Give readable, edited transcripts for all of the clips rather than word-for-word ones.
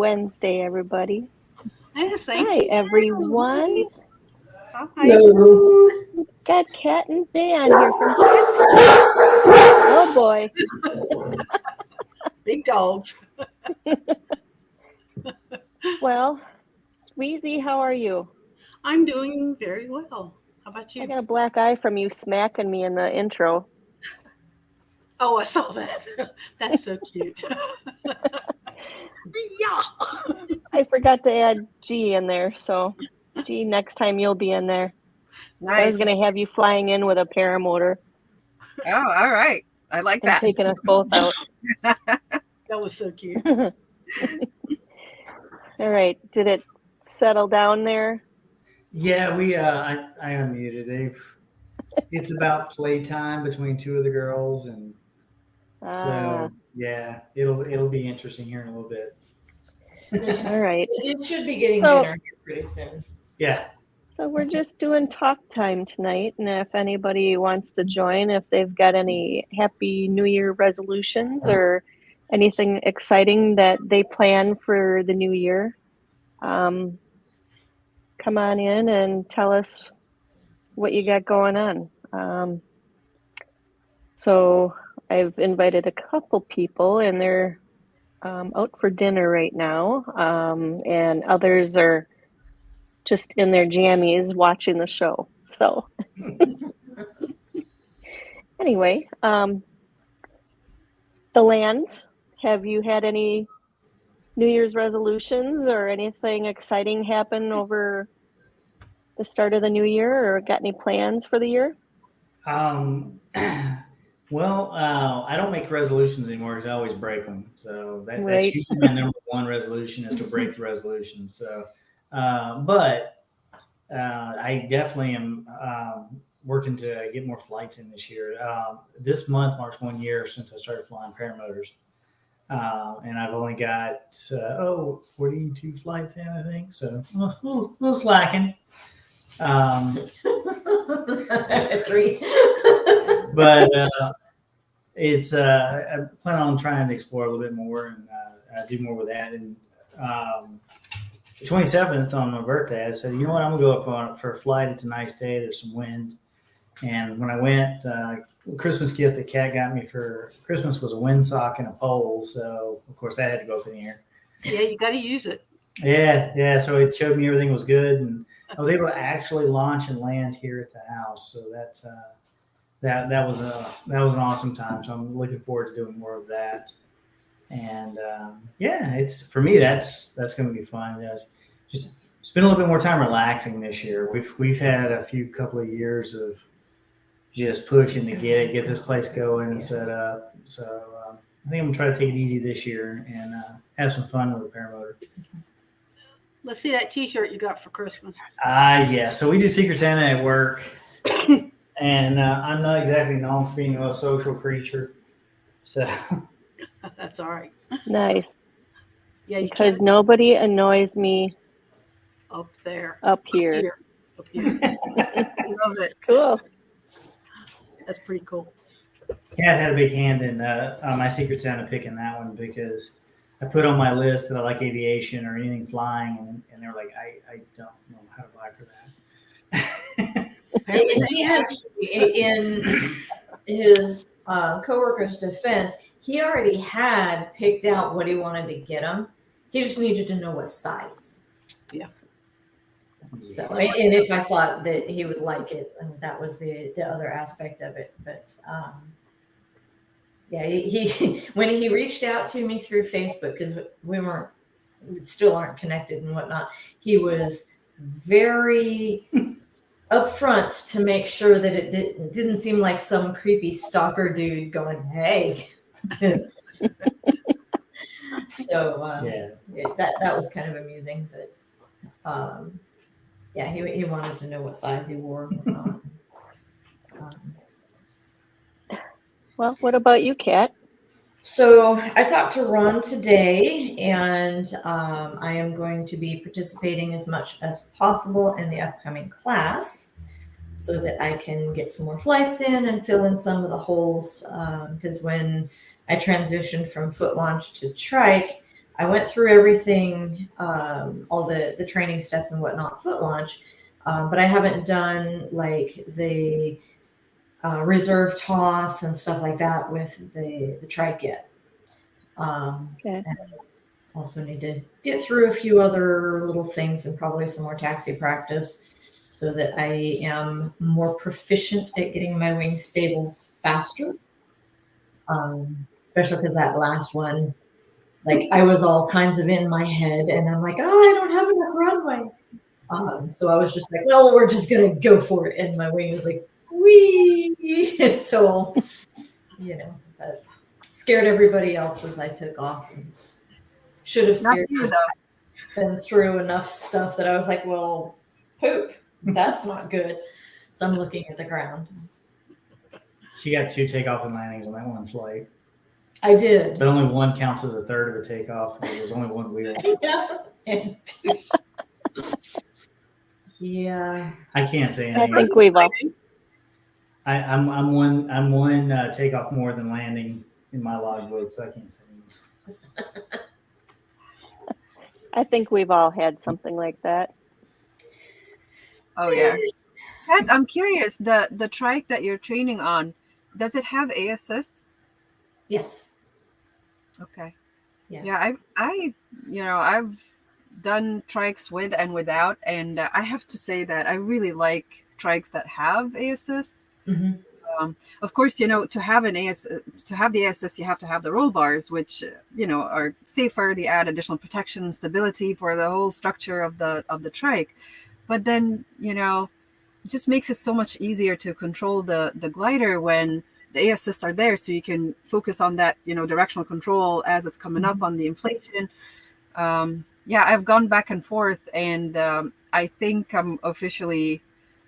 Wednesday, everybody. Yes, thank Hi, you. everyone. Hi. Hello. Got Kat and Dan here from Scottsdale. Oh boy. Big dogs. Well, Weezy, how are you? I'm doing very well. How about I you? got a black eye from you smacking me in the intro. Oh, I saw that. That's so cute. Yeah. I forgot to add G in there, so G, next time you'll be in there. I was Nice. going to have you flying in with a paramotor Oh, all right. I like and that. taking us both out. That was so cute. All right. Did it settle down there? Yeah, I unmuted. It's about playtime between two of the girls, and Ah, so yeah, it'll be interesting here in a little bit. all right. It should be getting So- dinner here pretty soon. Yeah. So we're just doing talk time tonight, and if anybody wants to join, if they've got any happy New Year resolutions or anything exciting that they plan for the new year, come on in and tell us what you got going on. So I've invited a couple people, and they're out for dinner right now, and others are just in their jammies watching the show. So anyway, the lands, have you had any New Year's resolutions or anything exciting happen over the start of the new year, or got any plans for the year? Well, I don't make resolutions anymore because I always break them. So that's Right. usually my number one resolution is to break the resolution. So, but I definitely am working to get more flights in this year. This month marks 1 year since I started flying paramotors. And I've only got 42 flights in, I think. So a little slacking. 3. But it's I plan on trying to explore a little bit more and do more with that. And the 27th on my birthday, I said, you know what, I'm gonna go up on for a flight. It's a nice day. There's some wind. And when I went, Christmas gift that Kat got me for Christmas was a windsock and a pole. So of course that had to go up in the air. Yeah, you got to use it. Yeah. So it showed me everything was good, and I was able to actually launch and land here at the house. So that's that was an awesome time. So I'm looking forward to doing more of that. And it's for me that's going to be fun. Just spend a little bit more time relaxing this year. We've had a couple of years of just pushing to get this place going and set up. So I think I'm gonna try to take it easy this year and have some fun with the paramotor. Let's see that T-shirt you got for Christmas. Yeah. So we do Secret Santa at work, and I'm not exactly known for being a social creature. So That's all right. Nice. Yeah, you Because can't nobody annoys me up there. up here. Up here. I love it. Cool. That's pretty cool. Kat had a big hand in my Secret Santa picking that one because I put on my list that I like aviation or anything flying, and they were like, I don't know how to buy for that. And he actually, in his coworker's defense, he already had picked out what he wanted to get him. He just needed to know what size. Yeah. So, and if I thought that he would like it, and that was the other aspect of it. But he when he reached out to me through Facebook, because we still aren't connected and whatnot, he was very upfront to make sure that it didn't seem like some creepy stalker dude going, hey. So that was kind of amusing, but he wanted to know what size he wore and whatnot. Well, what about you, Kat? So I talked to Ron today, and I am going to be participating as much as possible in the upcoming class so that I can get some more flights in and fill in some of the holes. Because when I transitioned from foot launch to trike, I went through everything, all the training steps and whatnot, foot launch, but I haven't done like the reserve toss and stuff like that with the trike yet. Okay. And also need to get through a few other little things and probably some more taxi practice so that I am more proficient at getting my wings stable faster. Especially because that last one, like I was all kinds of in my head and I'm like, oh, I don't have enough runway. So I was just like, well, we're just going to go for it. And my wing was like, wee. So, that scared everybody else as I took off. And should have Not scared you, me. though. Been through enough stuff that I was like, well, poop. That's not good. So I'm looking at the ground. She got 2 takeoff and landings on that one flight, I did. but only one counts as a third of a takeoff. There was only one wheel. Yeah. And yeah. I can't say I anything. think we've all. I'm one takeoff more than landing in my logbook, so I can't say anything. I think we've all had something like that. Oh yeah. Ed, I'm curious. The trike that you're training on, does it have A assists? Yes. Okay. Yeah. I've done trikes with and without, and I have to say that I really like trikes that have A assists. Mm-hmm. Of course, to have to have the A assist, you have to have the roll bars, which are safer. They add additional protection, stability for the whole structure of the trike. But then it just makes it so much easier to control the glider when the A assists are there, so you can focus on that directional control as it's coming up on the inflation. I've gone back and forth, and I think I'm officially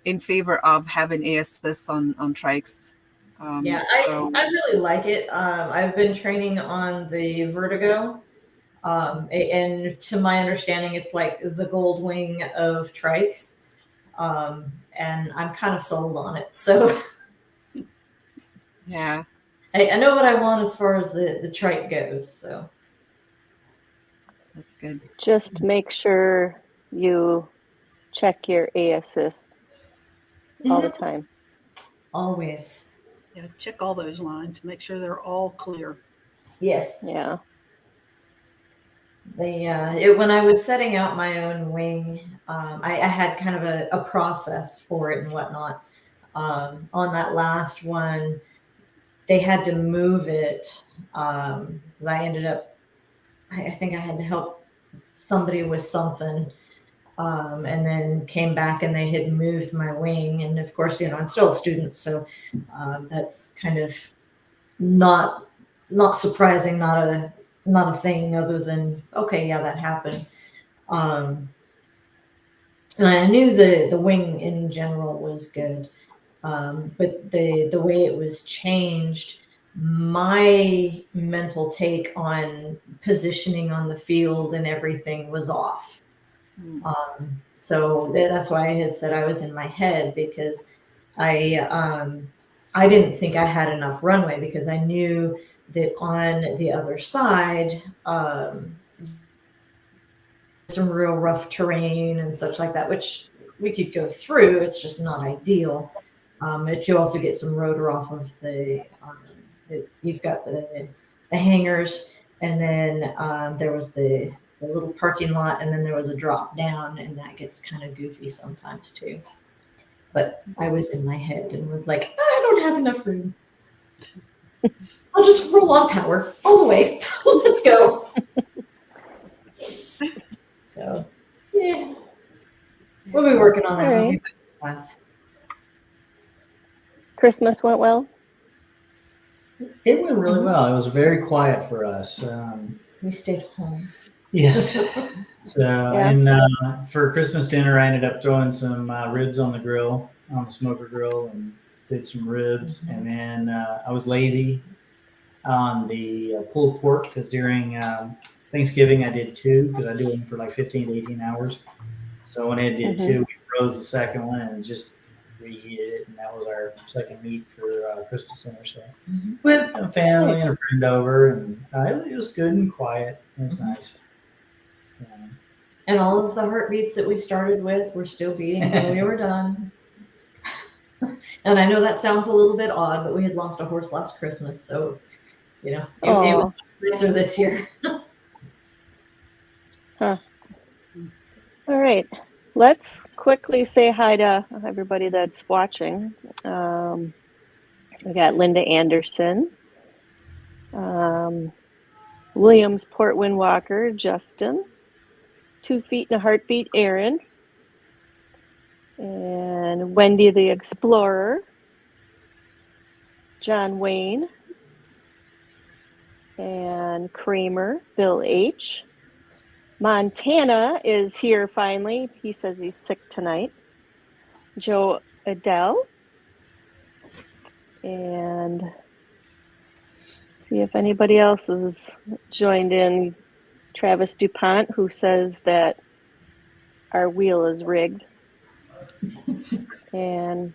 in favor of having A assists on trikes. I really like it. I've been training on the Vertigo, and to my understanding, it's like the gold wing of trikes, and I'm kind of sold on it. So yeah, I know what I want as far as the trike goes. So that's good. Just make sure you check your A assist all the time. always, Yeah, check all those lines, make sure they're all clear. yes. Yeah. When I was setting out my own wing, I had kind of a process for it and whatnot. On that last one, they had to move it. I ended up, I think I had to help somebody with something, and then came back and they had moved my wing. And of course, I'm still a student, so that's kind of not surprising, not a thing other than, okay, yeah, that happened. And I knew the wing in general was good, but the way it was changed, my mental take on positioning on the field and everything was off. So that's why I had said I was in my head, because I didn't think I had enough runway, because I knew that on the other side, some real rough terrain and such like that, which we could go through. It's just not ideal. But you also get some rotor off of you've got the hangars, and then there was the little parking lot, and then there was a drop down, and that gets kind of goofy sometimes too. But I was in my head and was like, I don't have enough room. I'll just roll on power all the way. Let's go. So, yeah. We'll be working on that. All right. Class. Christmas went well? It went really well. It was very quiet for us. We stayed home. Yes. So, and for Christmas dinner, I ended up throwing some ribs on the grill, on the smoker grill, and did some ribs. And then I was lazy on the pulled pork, because during Thanksgiving I did 2, because I do them for like 15 to 18 hours. So when I did 2, we froze the second one and just reheated it, and that was our second meat for Christmas dinner. So with a family and a friend over, and it was good and quiet. That's nice. Yeah. And all of the heartbeats that we started with were still beating when we were done. And I know that sounds a little bit odd, but we had lost a horse last Christmas, so it was nicer this year. All right. Let's quickly say hi to everybody that's watching. We got Linda Anderson, Williams Portwind Walker, Justin, 2 Feet and a Heartbeat, Aaron, and Wendy the Explorer, John Wayne, and Kramer, Bill H. Montana is here finally. He says he's sick tonight. Joe Adele. And see if anybody else has joined in. Travis DuPont, who says that our wheel is rigged. And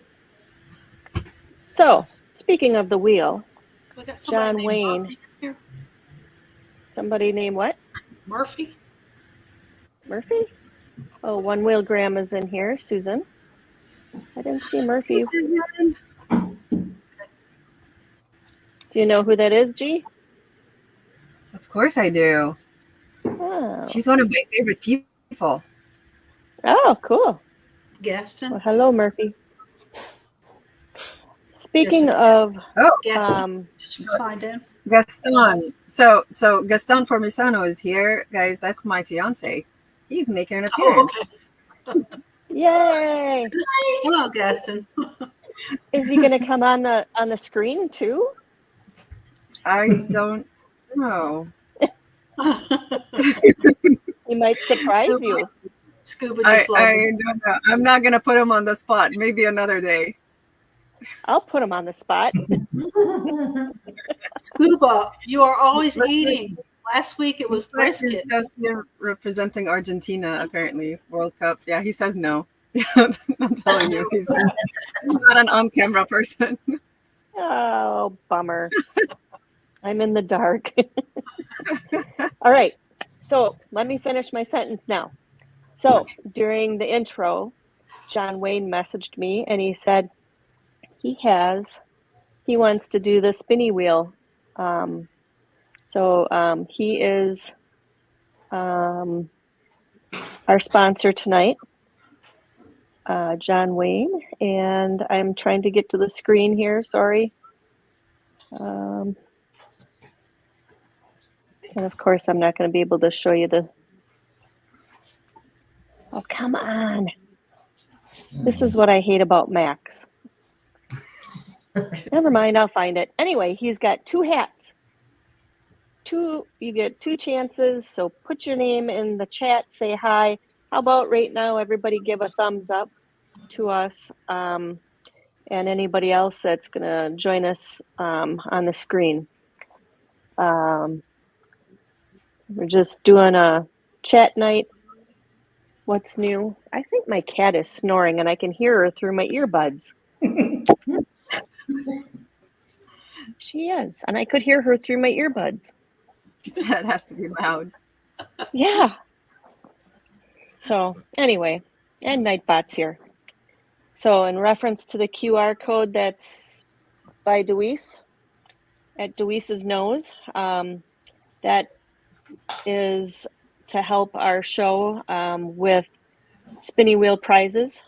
so, speaking of the wheel, We got somebody John named Wayne. Murphy here. Somebody named what? Murphy? Murphy? Oh, One Wheel Graham is in here. Susan. I didn't see Murphy. Do you know who that is, G? Of course I do. Oh, She's one of my favorite people. oh cool. Gaston? Well, hello, Murphy. Speaking of, Gaston just signed in. Gaston. So Gaston Formisano is here, guys. That's my fiance. He's making an Oh, appearance. okay. yay! Hello, Gaston. Is he going to come on the screen too? I don't know. He might surprise you. Scuba I just logged in. don't know. I'm not gonna put him on the spot. Maybe another day. I'll put him on the spot. Scuba, you are always Let's eating. Last week it was He's brisket. just here representing Argentina, apparently, World Cup. Yeah, he says no. I'm telling you, he's not an on-camera person. Oh, bummer. I'm in the dark. All right. So let me finish my sentence now. So during the intro, John Wayne messaged me and he said he wants to do the spinny wheel. He is our sponsor tonight, John Wayne, and I'm trying to get to the screen here. Sorry. And of course, I'm not going to be able to show you the. Oh, come on. This is what I hate about Max. Never mind, I'll find it. Anyway, he's got 2 hats. You get 2 chances. So put your name in the chat, say hi. How about right now, everybody give a thumbs up to us and anybody else that's going to join us on the screen. We're just doing a chat night. What's new? I think my cat is snoring and I can hear her through my earbuds. She is. And I could hear her through my earbuds. That has to be loud. Yeah. So anyway, and Nightbot's here. So in reference to the QR code that's by Deweese, at Deweese's nose, that is to help our show with spinny wheel prizes.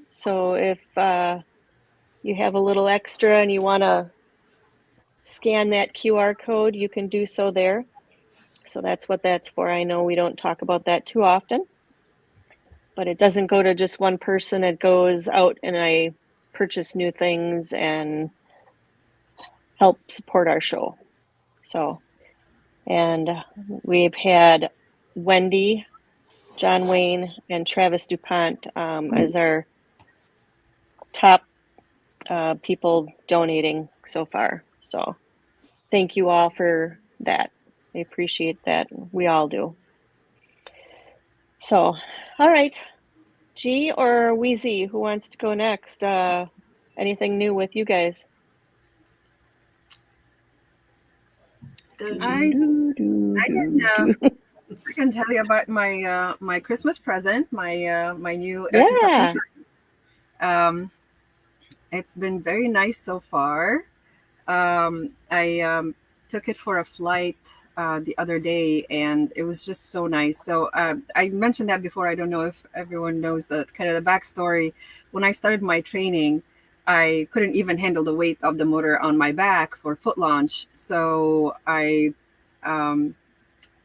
So if you have a little extra and you want to scan that QR code, you can do so there. So that's what that's for. I know we don't talk about that too often, but it doesn't go to just one person. It goes out and I purchase new things and help support our show. So, and we've had Wendy, John Wayne, and Travis DuPont as our top people donating so far. So thank you all for that. I appreciate that. We all do. So, all right. G or Wheezy, who wants to go next? Anything new with you guys? Go, G. I didn't know. I can tell you about my my Christmas present, my new air Yeah. consumption trike. It's been very nice so far. I took it for a flight the other day, and it was just so nice. So I mentioned that before. I don't know if everyone knows the kind of the backstory. When I started my training, I couldn't even handle the weight of the motor on my back for foot launch. So um,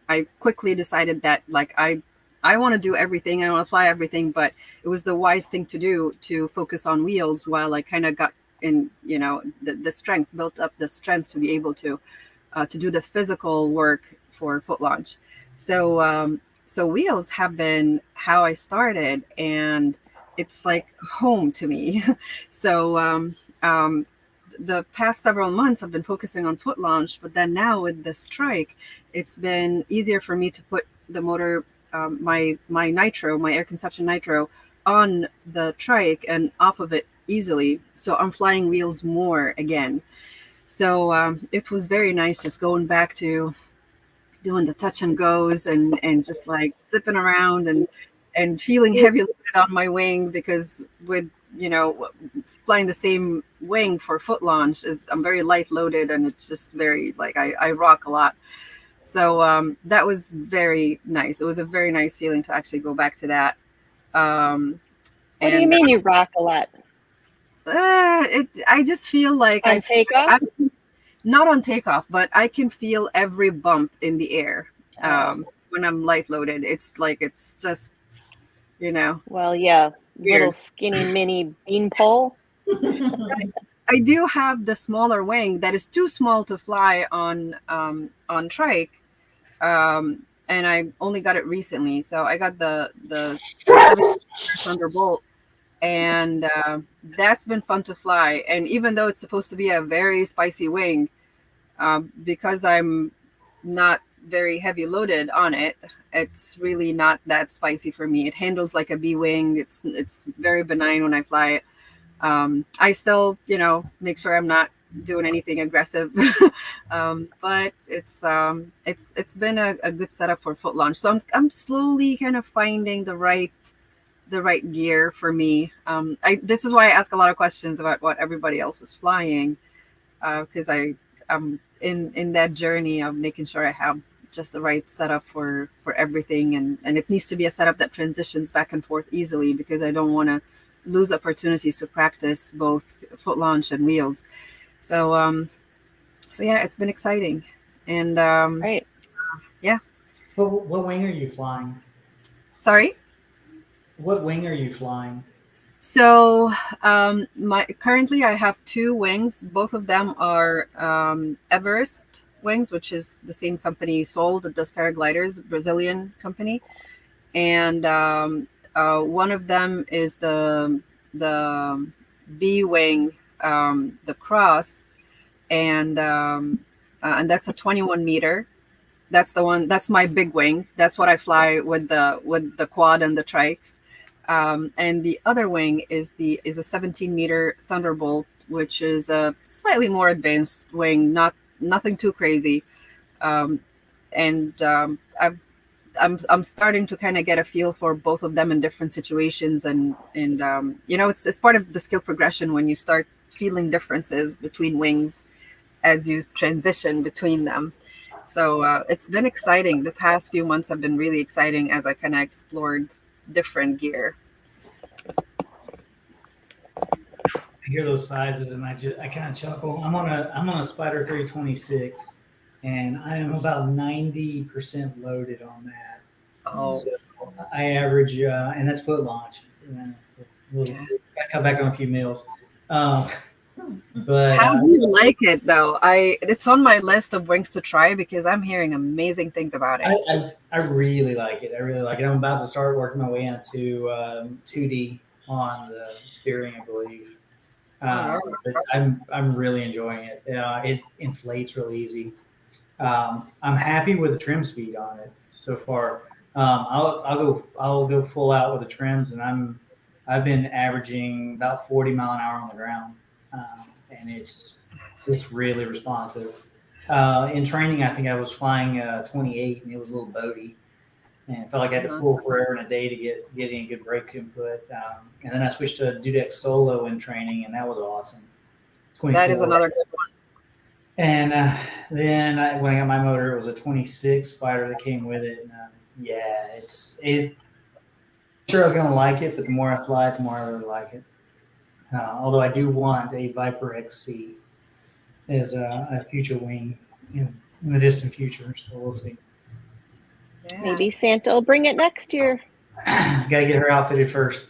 I quickly decided that like I want to do everything. I want to fly everything, but it was the wise thing to do to focus on wheels while I kind of got in, you know, the strength, built up the strength to be able to do the physical work for foot launch. So so wheels have been how I started, and it's like home to me. So the past several months I've been focusing on foot launch, but then now with the strike, it's been easier for me to put the motor, my nitro, my air consumption nitro, on the trike and off of it easily. So I'm flying wheels more again. So it was very nice just going back to doing the touch and goes and just like zipping around and feeling heavy loaded on my wing, because with, you know, flying the same wing for foot launch is I'm very light loaded, and it's just very like I rock a lot. So that was very nice. It was a very nice feeling to actually go back to that. What do you mean you rock a lot? I just feel like On takeoff? not on takeoff, but I can feel every bump in the air Oh. when I'm light loaded. It's like it's just, you know. Well, yeah, Weird. little skinny mini beanpole. I do have the smaller wing that is too small to fly on trike, and I only got it recently. So I got the 7 Thunderbolt, and that's been fun to fly. And even though it's supposed to be a very spicy wing, because I'm not very heavy loaded on it, it's really not that spicy for me. It handles like a B wing. It's very benign when I fly it. I still, you know, make sure I'm not doing anything aggressive, but it's been a good setup for foot launch. So I'm slowly kind of finding the right gear for me. This is why I ask a lot of questions about what everybody else is flying, because I'm in that journey of making sure I have just the right setup for everything, and it needs to be a setup that transitions back and forth easily, because I don't want to lose opportunities to practice both foot launch and wheels. So so yeah, it's been exciting. And Right. yeah. What wing are you flying? Sorry. What wing are you flying? So currently I have 2 wings. Both of them are Everest wings, which is the same company sold that does paragliders, Brazilian company. And one of them is the B wing, the Cross, and that's a 21 meter. That's the one. That's my big wing. That's what I fly with the quad and the trikes. And the other wing is a 17 meter Thunderbolt, which is a slightly more advanced wing, nothing too crazy. I'm starting to kind of get a feel for both of them in different situations, and you know, it's part of the skill progression when you start feeling differences between wings as you transition between them. So it's been exciting. The past few months have been really exciting as I kind of explored different gear. I hear those sizes and I kind of chuckle. I'm on a Spider 326, and I am about 90% loaded on that. Oh, So I average, and that's foot launch. I cut back on a few meals. But how do you like it though? It's on my list of wings to try because I'm hearing amazing things about it. I really like it. I really like it. I'm about to start working my way into 2D on the steering, I believe. But I'm really enjoying it. It inflates real easy. I'm happy with the trim speed on it so far. I'll go full out with the trims, and I've been averaging about 40 mile an hour on the ground, and it's really responsive. In training, I think I was flying 28, and it was a little boaty. and it felt like I had to pull forever and a day to get any good brake input. And then I switched to Dudek Solo in training, and that was awesome. That is 24. another good one. And then when I got my motor, it was a 26 Spider that came with it. And, yeah, it's sure I was gonna like it, but the more I fly it, the more I really like it. Although I do want a Viper XC as a future wing in the distant future, so we'll see. Yeah. Maybe Santa will bring it next year. Gotta get her outfitted first.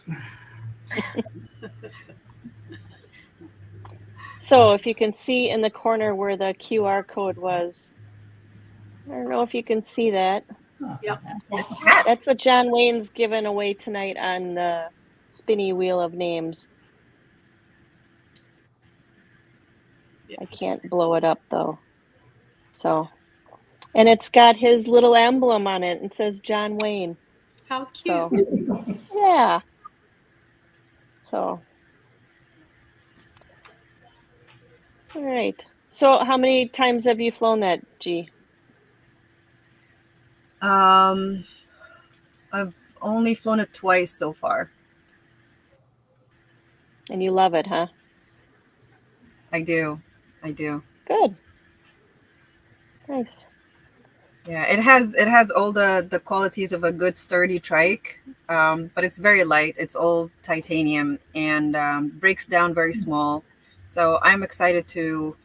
So if you can see in the corner where the QR code was, I don't know if you can see that. Yep. That's what John Wayne's giving away tonight on the spinny wheel of names. I can't blow it up though. So, and it's got his little emblem on it and says John Wayne. How cute. So, yeah. So, all right. So, how many times have you flown that, G? I've only flown it twice so far. And you love it, huh? I do. Good. Nice. Yeah, it has all the qualities of a good sturdy trike, but it's very light. It's all titanium and breaks down very small. So I'm excited to,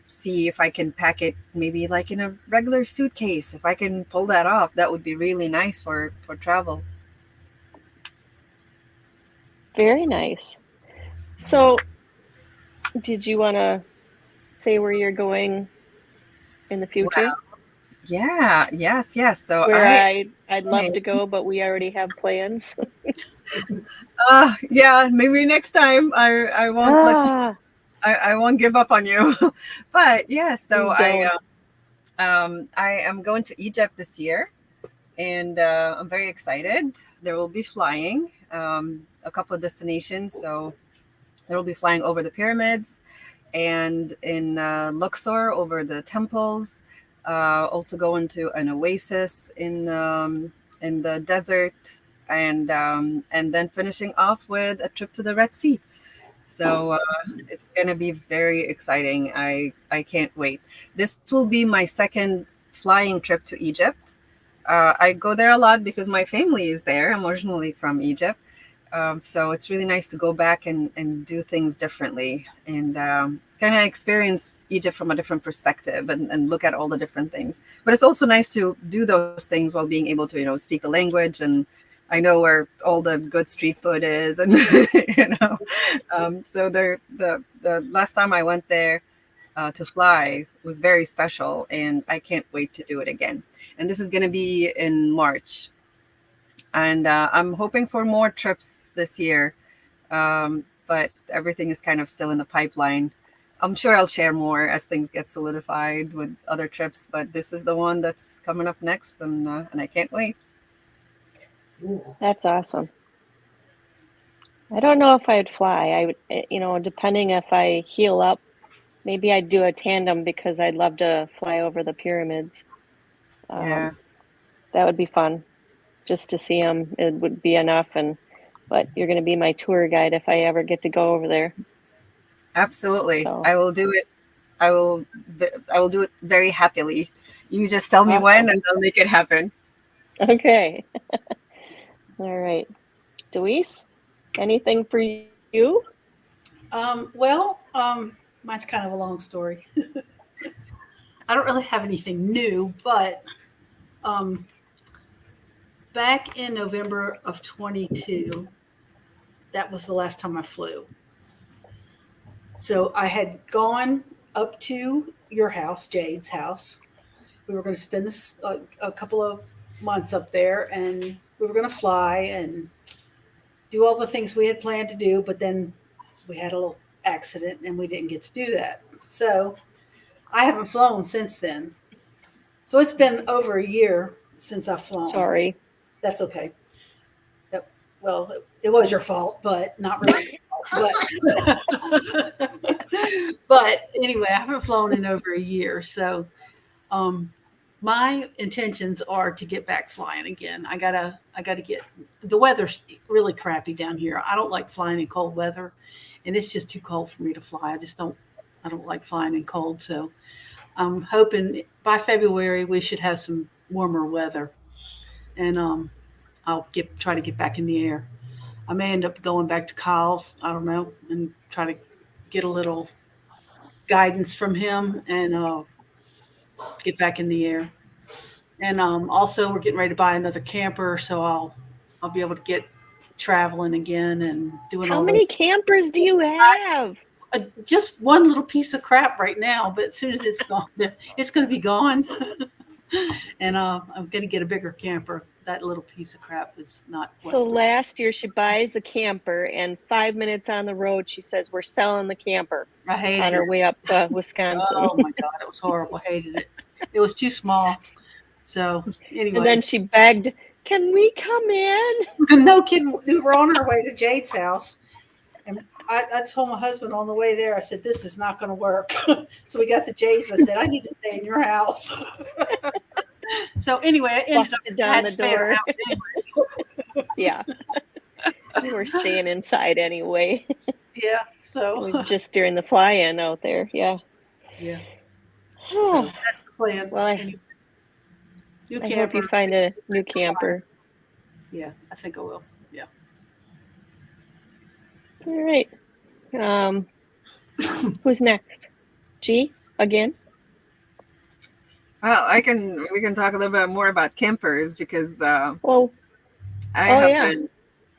see if I can pack it maybe like in a regular suitcase. If I can pull that off, that would be really nice for travel. Very nice. So, did you want to say where you're going in the future? Wow. Yeah, yes. So Where I'd love to go, but we already have plans. yeah, maybe next time I won't let you, I won't give up on you. But yeah, so Please I am going to Egypt this year, and I'm very excited. There will be flying a couple of destinations. So there will be flying over the pyramids and in Luxor over the temples. Also going to an oasis in the desert, and then finishing off with a trip to the Red Sea. So it's going to be very exciting. I can't wait. This will be my second flying trip to Egypt. I go there a lot because my family is there. I'm originally from Egypt. So it's really nice to go back and do things differently and kind of experience Egypt from a different perspective and look at all the different things. But it's also nice to do those things while being able to, speak the language, and I know where all the good street food is, and so the last time I went there to fly was very special, and I can't wait to do it again. And this is going to be in March. And I'm hoping for more trips this year, but everything is kind of still in the pipeline. I'm sure I'll share more as things get solidified with other trips, but this is the one that's coming up next, and I can't wait. That's awesome. I don't know if I'd fly. I would, depending if I heal up, maybe I'd do a tandem because I'd love to fly over the pyramids. Yeah. That would be fun. Just to see them, it would be enough. But you're going to be my tour guide if I ever get to go over there. Absolutely, So. I will do it. I will do it very happily. You just tell me Awesome. when, and I'll make it happen. Okay. All right. Deweese, anything for you? Mine's kind of a long story. I don't really have anything new, but back in November of 22, that was the last time I flew. So I had gone up to your house, Jade's house. We were going to spend this a couple of months up there, and we were going to fly and do all the things we had planned to do, but then we had a little accident and we didn't get to do that. So I haven't flown since then. So it's been over a year since I've flown. Sorry. That's okay. Well, it was your fault, but not really. But anyway, I haven't flown in over a year. So my intentions are to get back flying again. I gotta get, the weather's really crappy down here. I don't like flying in cold weather, and it's just too cold for me to fly. I don't like flying in cold. So I'm hoping by February we should have some warmer weather, and I'll try to get back in the air. I may end up going back to Kyle's, I don't know, and try to get a little guidance from him and get back in the air. And also, we're getting ready to buy another camper, so I'll be able to get traveling again and doing How all many those. campers do you have? Just one little piece of crap right now, but as soon as it's gone, it's going to be gone. And I'm going to get a bigger camper. That little piece of crap is not. So last year she buys a camper, and 5 minutes on the road, she says, "We're selling the camper." I hated On her it. way up to Wisconsin. Oh my God, it was horrible. I hated it. It was too small. So anyway, And then she begged, "Can we come in?" no kidding. We were on our way to Jade's house, and I told my husband on the way there, I said, "This is not going to work." So we got to Jade's. I said, "I need to stay in your house." So anyway, I ended up Busted down had the to stay at door. the house anyway. Yeah. We were staying inside anyway. Yeah. It So was just during the fly-in out there. Yeah. yeah. So that's the plan. Well, Anyway. New I hope camper. you find a new camper. Yeah, I think I will. Yeah. All right. Who's next? G again? Well, we can talk a little bit more about campers because Oh, I Oh, have yeah. been.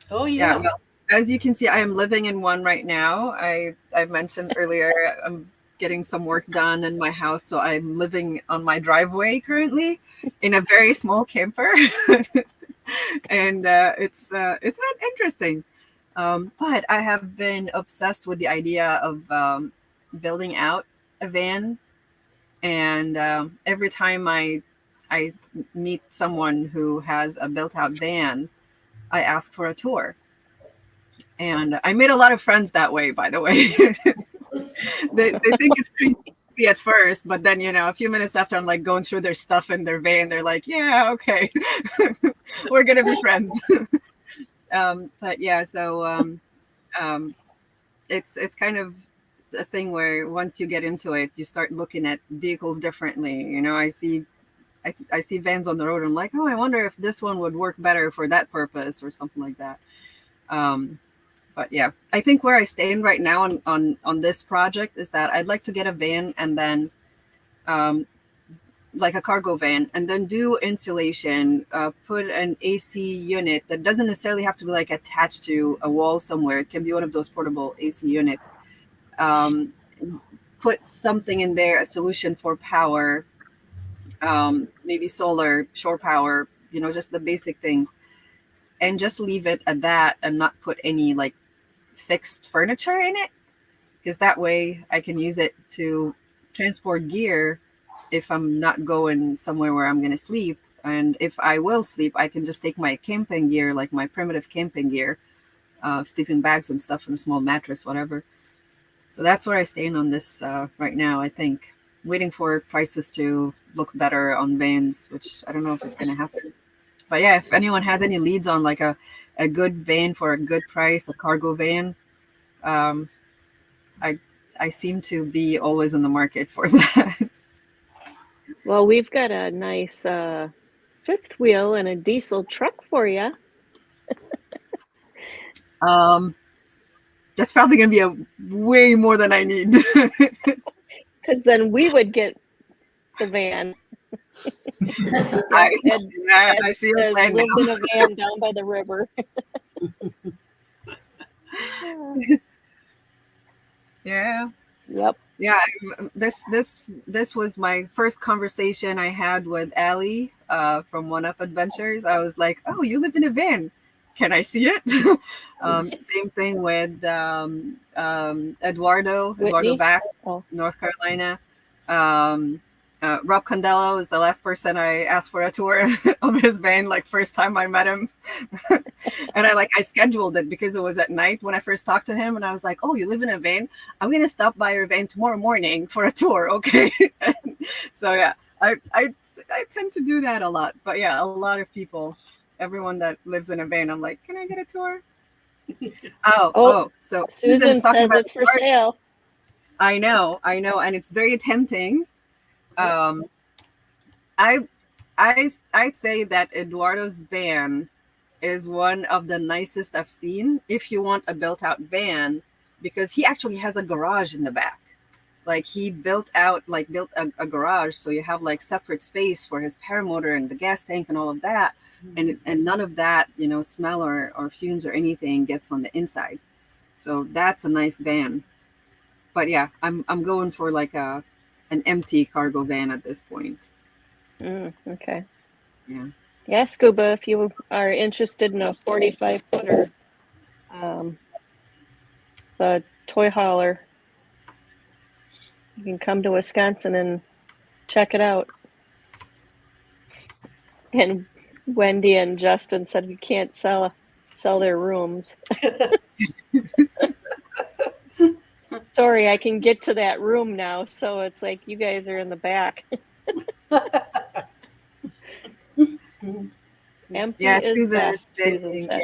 Oh Yeah, yeah. well, as you can see, I am living in one right now. I mentioned earlier I'm getting some work done in my house, so I'm living on my driveway currently in a very small camper, and it's not interesting. But I have been obsessed with the idea of building out a van, and every time I meet someone who has a built out van, I ask for a tour. And I made a lot of friends that way, by the way. they think it's creepy at first, but then, a few minutes after I'm like going through their stuff in their van, they're like, yeah, okay, we're going to be friends. But yeah, so it's kind of a thing where once you get into it, you start looking at vehicles differently. I see vans on the road, and I'm like, oh, I wonder if this one would work better for that purpose or something like that. But yeah, I think where I stand right now on this project is that I'd like to get a van and then like a cargo van, and then do insulation, put an AC unit that doesn't necessarily have to be like attached to a wall somewhere. It can be one of those portable AC units. Put something in there, a solution for power, maybe solar, shore power, just the basic things, and just leave it at that and not put any like fixed furniture in it, because that way I can use it to transport gear if I'm not going somewhere where I'm going to sleep. And if I will sleep, I can just take my camping gear, like my primitive camping gear, sleeping bags and stuff, and a small mattress, whatever. So that's where I stand on this right now, I think. Waiting for prices to look better on vans, which I don't know if it's going to happen. But yeah, if anyone has any leads on like a good van for a good price, a cargo van, I seem to be always in the market for that. Well, we've got a nice fifth wheel and a diesel truck for you. That's probably going to be a way more than I need. Because then we would get the van. I Ed see your says, plan lived now. in a van down by the river. Yeah. Yep. Yeah, this was my first conversation I had with Allie from One Up Adventures. I was like, "Oh, you live in a van? Can I see it?" Same thing with Eduardo Whitney? Back, Oh. North Carolina. Rob Condello is the last person I asked for a tour of his van, like first time I met him. And I scheduled it because it was at night when I first talked to him, and I was like, "Oh, you live in a van? I'm gonna stop by your van tomorrow morning for a tour, okay?" So yeah, I tend to do that a lot. But yeah, a lot of people, everyone that lives in a van, I'm like, can I get a tour? So Susan is Susan talking says about it's for sale. I know, and it's very tempting. Um, I I'd say that Eduardo's van is one of the nicest I've seen. If you want a built-out van, because he actually has a garage in the back. Like he built a garage, so you have like separate space for his paramotor and the gas tank and all of that, and none of that, smell or fumes or anything gets on the inside. So that's a nice van. But yeah, I'm going for like an empty cargo van at this point. Okay. Yeah. Yeah, Scuba, if you are interested in a 45-footer, the toy hauler, you can come to Wisconsin and check it out. And Wendy and Justin said we can't sell their rooms. Sorry, I can get to that room now, so it's like you guys are in the back. Empty Yeah, is Susan best, is Susan saying, says.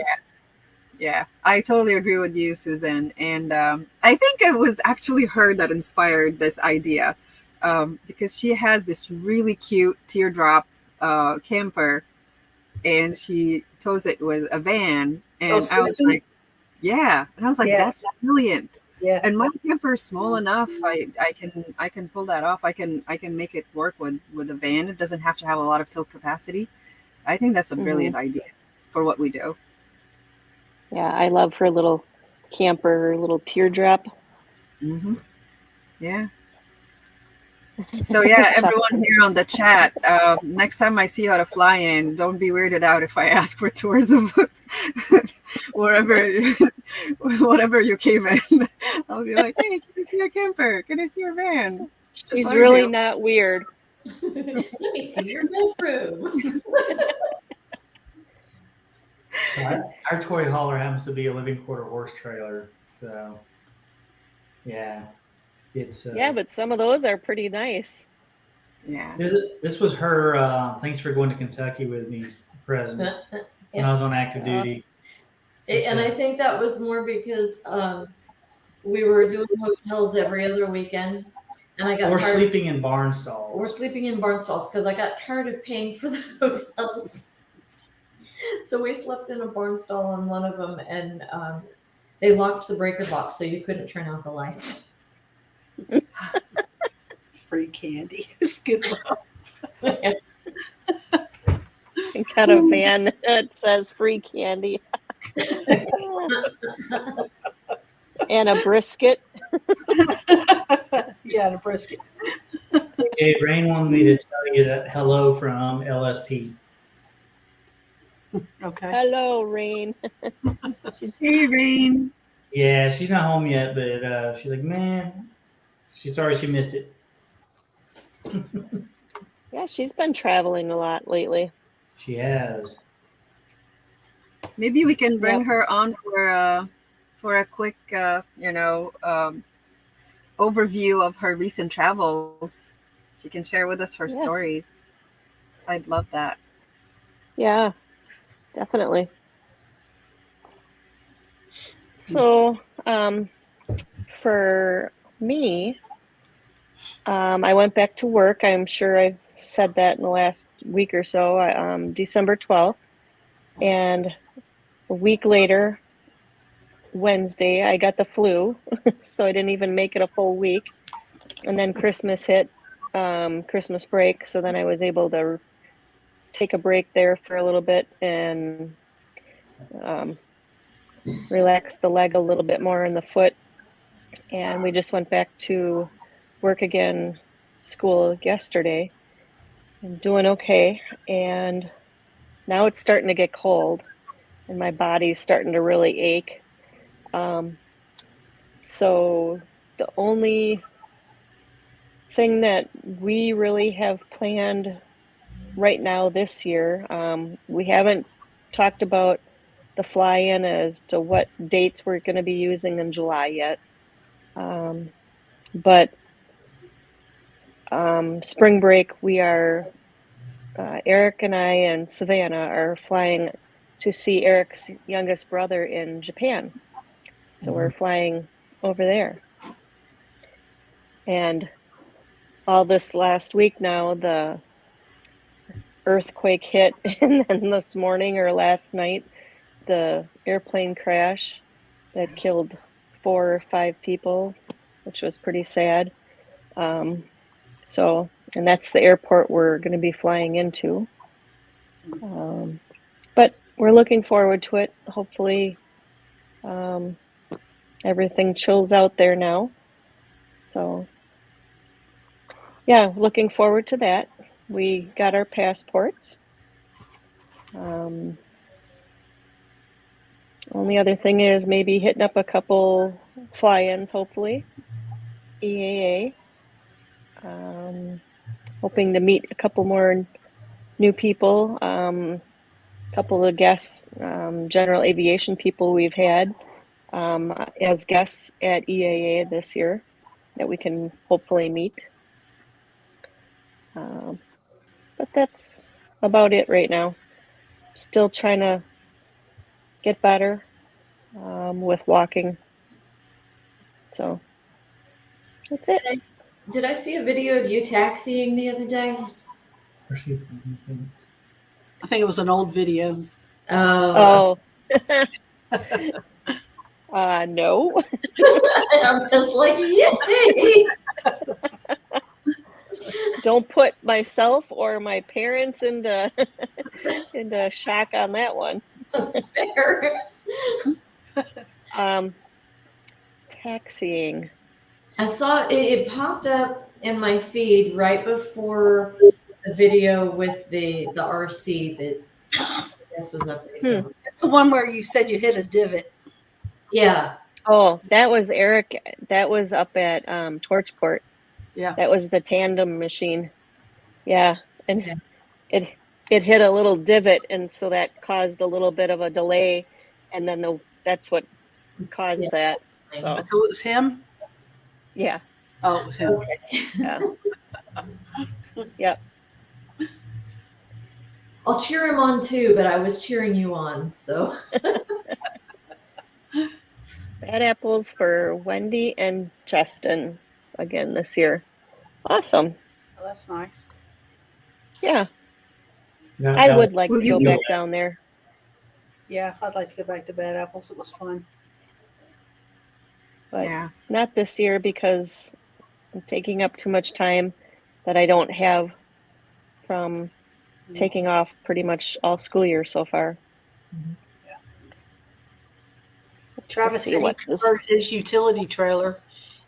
yeah, I totally agree with you, Susan. And I think it was actually her that inspired this idea, because she has this really cute teardrop camper, and she tows it with a van. And I was Susan? like, yeah, and I was like, Yeah. that's brilliant. Yeah. And my camper is small enough. I can pull that off. I can make it work with a van. It doesn't have to have a lot of tilt capacity. I think that's a brilliant idea for what we do. Yeah, I love her little camper, her little teardrop. Mm-hmm. Yeah. So yeah, everyone here on the chat, next time I see you at a fly-in, don't be weirded out if I ask for tours of wherever, whatever you came in. I'll be like, hey, can I see your camper? Can I see your van? She's really not weird. Let me see your bedroom. So our toy hauler happens to be a living quarter horse trailer. So, yeah, it's Yeah, but some of those are pretty nice. Yeah. This was her. Thanks for going to Kentucky with me present when I was on active duty. And I think that was more because we were doing hotels every other weekend, and I got Or tired. sleeping in barn stalls. Or sleeping in barn stalls because I got tired of paying for the hotels. So we slept in a barn stall on one of them, and they locked the breaker box so you couldn't turn out the lights. Free candy. Skip. Got a van that says free candy. And a brisket. Yeah, the brisket. Okay, Rain wanted me to tell you that hello from LSP. Okay. Hello, Rain. Hey, Rain. Yeah, she's not home yet, but she's like, man, she's sorry she missed it. Yeah, she's been traveling a lot lately. She has. Maybe we can bring her on for a quick, overview of her recent travels. She can share with us her stories. I'd love that. Yeah, definitely. So, for me, I went back to work. I'm sure I've said that in the last week or so, December 12th. And a week later, Wednesday, I got the flu. So I didn't even make it a full week. And then Christmas hit, Christmas break. So then I was able to take a break there for a little bit and relax the leg a little bit more in the foot. And we just went back to work again, school yesterday. I'm doing okay. And now it's starting to get cold and my body's starting to really ache. So the only thing that we really have planned right now this year, we haven't talked about the fly-in as to what dates we're going to be using in July yet. But spring break, we are, Eric and I and Savannah are flying to see Eric's youngest brother in Japan. So we're flying over there. And all this last week now, the earthquake hit, and then this morning or last night, the airplane crash that killed 4 or 5 people, which was pretty sad. So, and that's the airport we're going to be flying into. But we're looking forward to it. Hopefully, everything chills out there now. So, yeah, looking forward to that. We got our passports. Only other thing is maybe hitting up a couple fly-ins, hopefully. EAA. Hoping to meet a couple more new people. Couple of guests, general aviation people we've had as guests at EAA this year that we can hopefully meet. But that's about it right now. Still trying to get better with walking. So that's it. Did I see a video of you taxiing the other day? I think it was an old video. Oh, No. I'm just like, yay! Don't put myself or my parents into into shock on that one. Fair. Taxiing. I saw it popped up in my feed right before the video with the RC that I guess was up recently. It's the one where you said you hit a divot. Yeah. Oh, that was Eric. That was up at Torchport. Yeah. That was the tandem machine. Yeah, and Yeah. it hit a little divot, and so that caused a little bit of a delay, and then that's what caused Yeah. that. So So it was him? yeah, Oh, it was him. yeah, yep. I'll cheer him on too, but I was cheering you on, so Bad apples for Wendy and Justin again this year. Awesome. Oh, that's nice. Yeah, That- I that would like Will to you go be- back down there, Yeah, I'd like to go back to Bad Apples. It was fun. but Yeah. not this year because I'm taking up too much time that I don't have from taking off pretty much all school year so far. Travis see said he what this- converted his utility trailer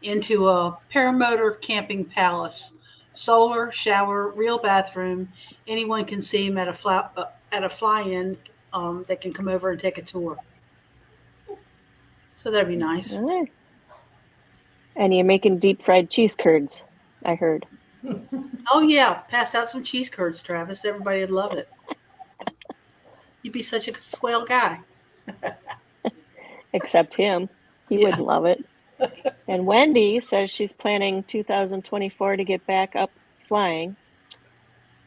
into a paramotor camping palace. Solar, shower, real bathroom. Anyone can see him at a fly-in. They can come over and take a tour. So that'd be nice. All right. And you're making deep fried cheese curds, I heard. Oh yeah, pass out some cheese curds, Travis. Everybody would love it. You'd be such a swell guy. Except him. He Yeah. wouldn't love it. And Wendy says she's planning 2024 to get back up flying.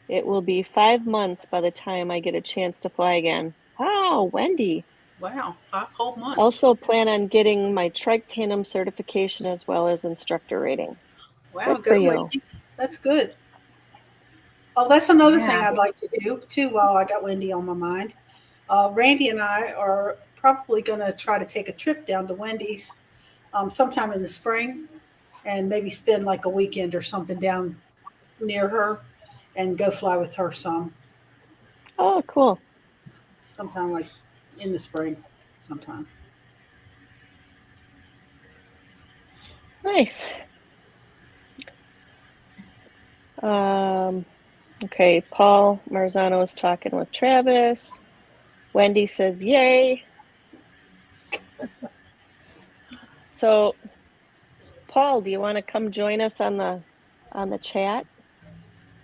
It will be 5 months by the time I get a chance to fly again. Wow, Wendy. Wow, 5 whole months. Also plan on getting my trike tandem certification as well as instructor rating. Wow, good for good, you. Wendy. That's good. Oh, that's another thing Yeah. I'd like to do too. While I got Wendy on my mind, Randy and I are probably going to try to take a trip down to Wendy's sometime in the spring, and maybe spend like a weekend or something down near her, and go fly with her Oh, cool. sometime like in the spring, sometime. Nice. Okay, Paul Marzano is talking with Travis. Wendy says, yay. So, Paul, do you want to come join us on the chat,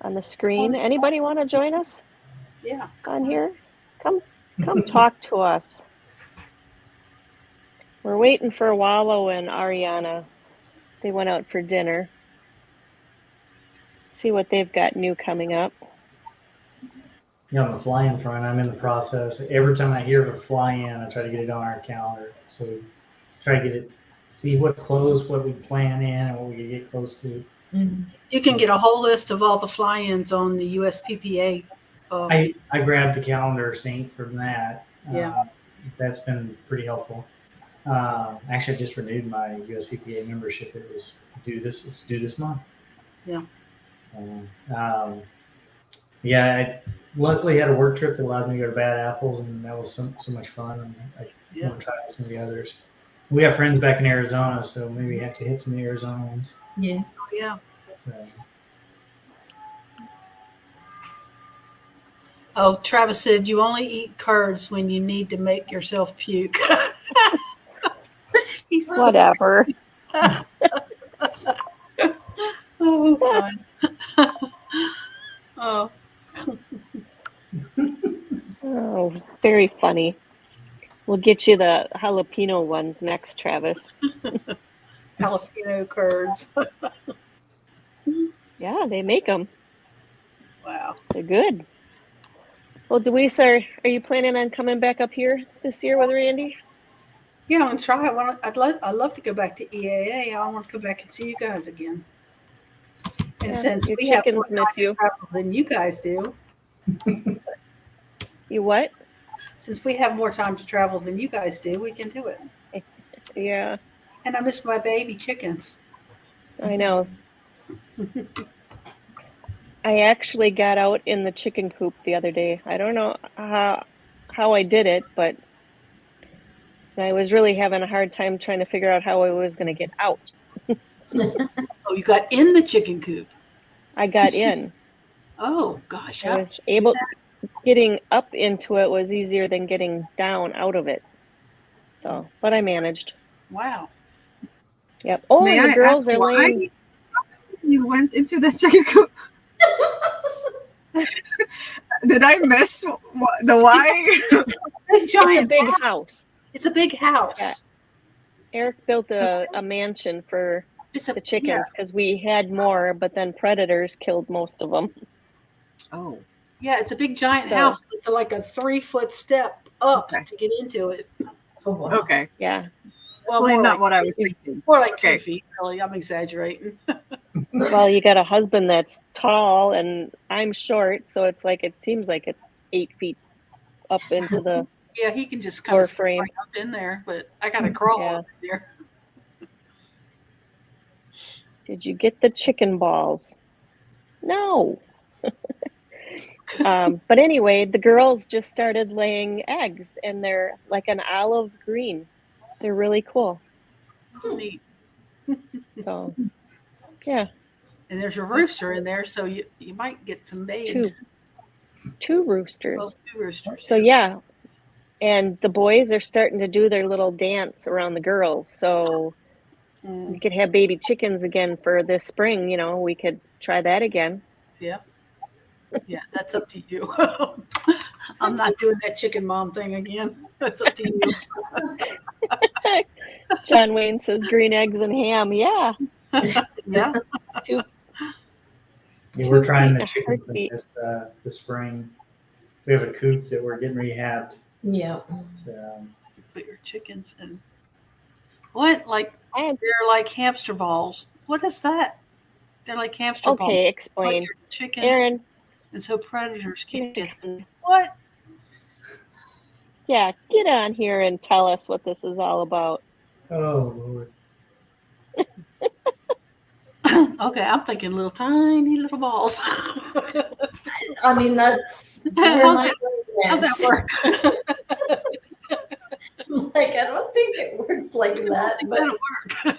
on the screen? Anybody want to join us Yeah. on here? Come talk to us. We're waiting for Wallow and Ariana. They went out for dinner. see what they've got new coming up. You know, on the fly-in front, I'm in the process. Every time I hear of a fly-in, I try to get it on our calendar. So we try to get it, see what's close, what we plan in, and what we can get close to. Mhm. You can get a whole list of all the fly-ins on the USPPA. I grabbed the calendar sync from that. Yeah. That's been pretty helpful. Actually, I just renewed my USPPA membership. It was it's due this month. Yeah. Yeah, I luckily had a work trip that allowed me to go to Bad Apples, and that was so much fun. And I Yeah. want to try some of the others. We have friends back in Arizona, so maybe we have to hit some of the Arizona ones. Yeah. Yeah. So, Oh, Travis said you only eat curds when you need to make yourself puke. He's so Whatever. oh, fun. Oh, Oh, very funny. We'll get you the jalapeno ones next, Travis. jalapeno curds. Yeah, they make them. Wow. They're good. Well, Deweese, are you planning on coming back up here this year with Randy? Yeah, I'm trying. I'd love to go back to EAA. I want to come back and see you guys again. And Yeah, since your we have more chickens miss time you. to travel than you guys do, You what? since we have more time to travel than you guys do, we can do it. Yeah, And I miss my baby chickens. I know. I actually got out in the chicken coop the other day. I don't know how I did it, but I was really having a hard time trying to figure out how I was going to get out. Oh, you got in the chicken coop. I got in. Oh gosh, I was able. Getting up into it was easier than getting down out of it. So, but I managed. wow. Yep. Oh, May and the I girls ask are why laying. you went into the chicken coop? Did I miss the why? Big It's a giant big house. house. It's a big house. Yeah. Eric built a mansion for It's a the chickens because we had more, but then predators killed most of them. Oh, Yeah, it's a big giant So- house with like a 3-foot step up Okay. to get into it. Oh, wow. okay. Yeah. Well, Probably more not like, what I was thinking. more like 2 Okay. feet, really. I'm exaggerating. Well, you got a husband that's tall, and I'm short, so it's like it seems like it's 8 feet up into the. Yeah, he can just kind Floor of step frame. right up in there, but I got to crawl Yeah. up in there. Did you get the chicken balls? No. But anyway, the girls just started laying eggs, and they're like an olive green. They're really cool. That's neat. So, yeah, And there's a rooster in there, so you might get some babes. two Well, roosters. 2 roosters. So yeah, and the boys are starting to do their little dance around the girls. So Mm, we could have baby chickens again for this spring. You know, we could try that again. yeah, that's up to you. I'm not doing that chicken mom thing again. That's up to you. John Wayne says green eggs and ham. Yeah, Yeah. two. yeah, we're trying feet the a chicken heartbeat. this spring. We have a coop that we're getting rehabbed. Yeah. So, Put your chickens in. What? Like And- they're like hamster balls. What is that? They're like hamster balls. Okay, Like explain, your chickens, Aaron. and so predators can't get them. What? Yeah, get on here and tell us what this is all about. oh Lord. Okay, I'm thinking little tiny little balls. I mean, that's where How's my it- brain How's that went. work? Like, I don't think it works like that. But That'll work.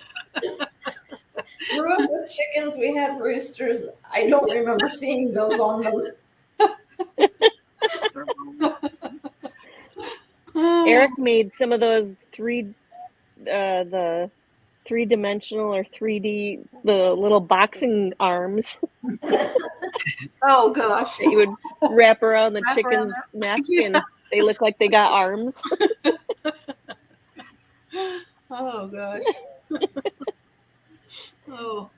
growing up with chickens, we had roosters. I don't remember seeing those on the. Eric made some of those the 3-dimensional or 3D, the little boxing arms Oh gosh. that you would wrap around the Wrap around chicken's neck, Yeah. and they look like they got arms. Oh gosh. Oh.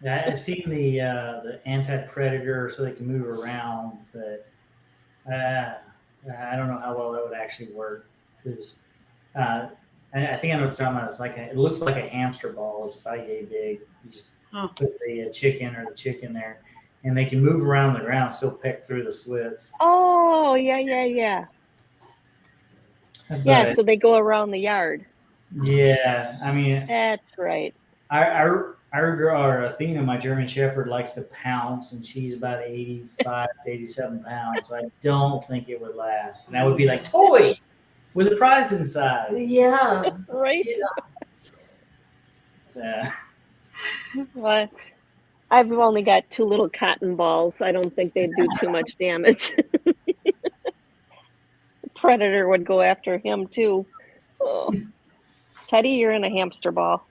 I've seen the anti-predator so they can move around, but I don't know how well that would actually work because I think I know what you're talking about. It's like it looks like a hamster ball. It's about yay big. You just Huh. put the chicken or the chicken there, and they can move around the ground, still peck through the slits. Oh, yeah. But, Yeah, so they go around the yard. yeah, I mean, That's right. our girl, or Athena, my German Shepherd, likes to pounce, and she's about 85, 87 pounds. So I don't think it would last. And that would be like toy with a prize inside. Yeah. Right? So, Well, I've only got 2 little cotton balls. I don't think they'd do too much damage. Predator would go after him too. Oh. Teddy, you're in a hamster ball.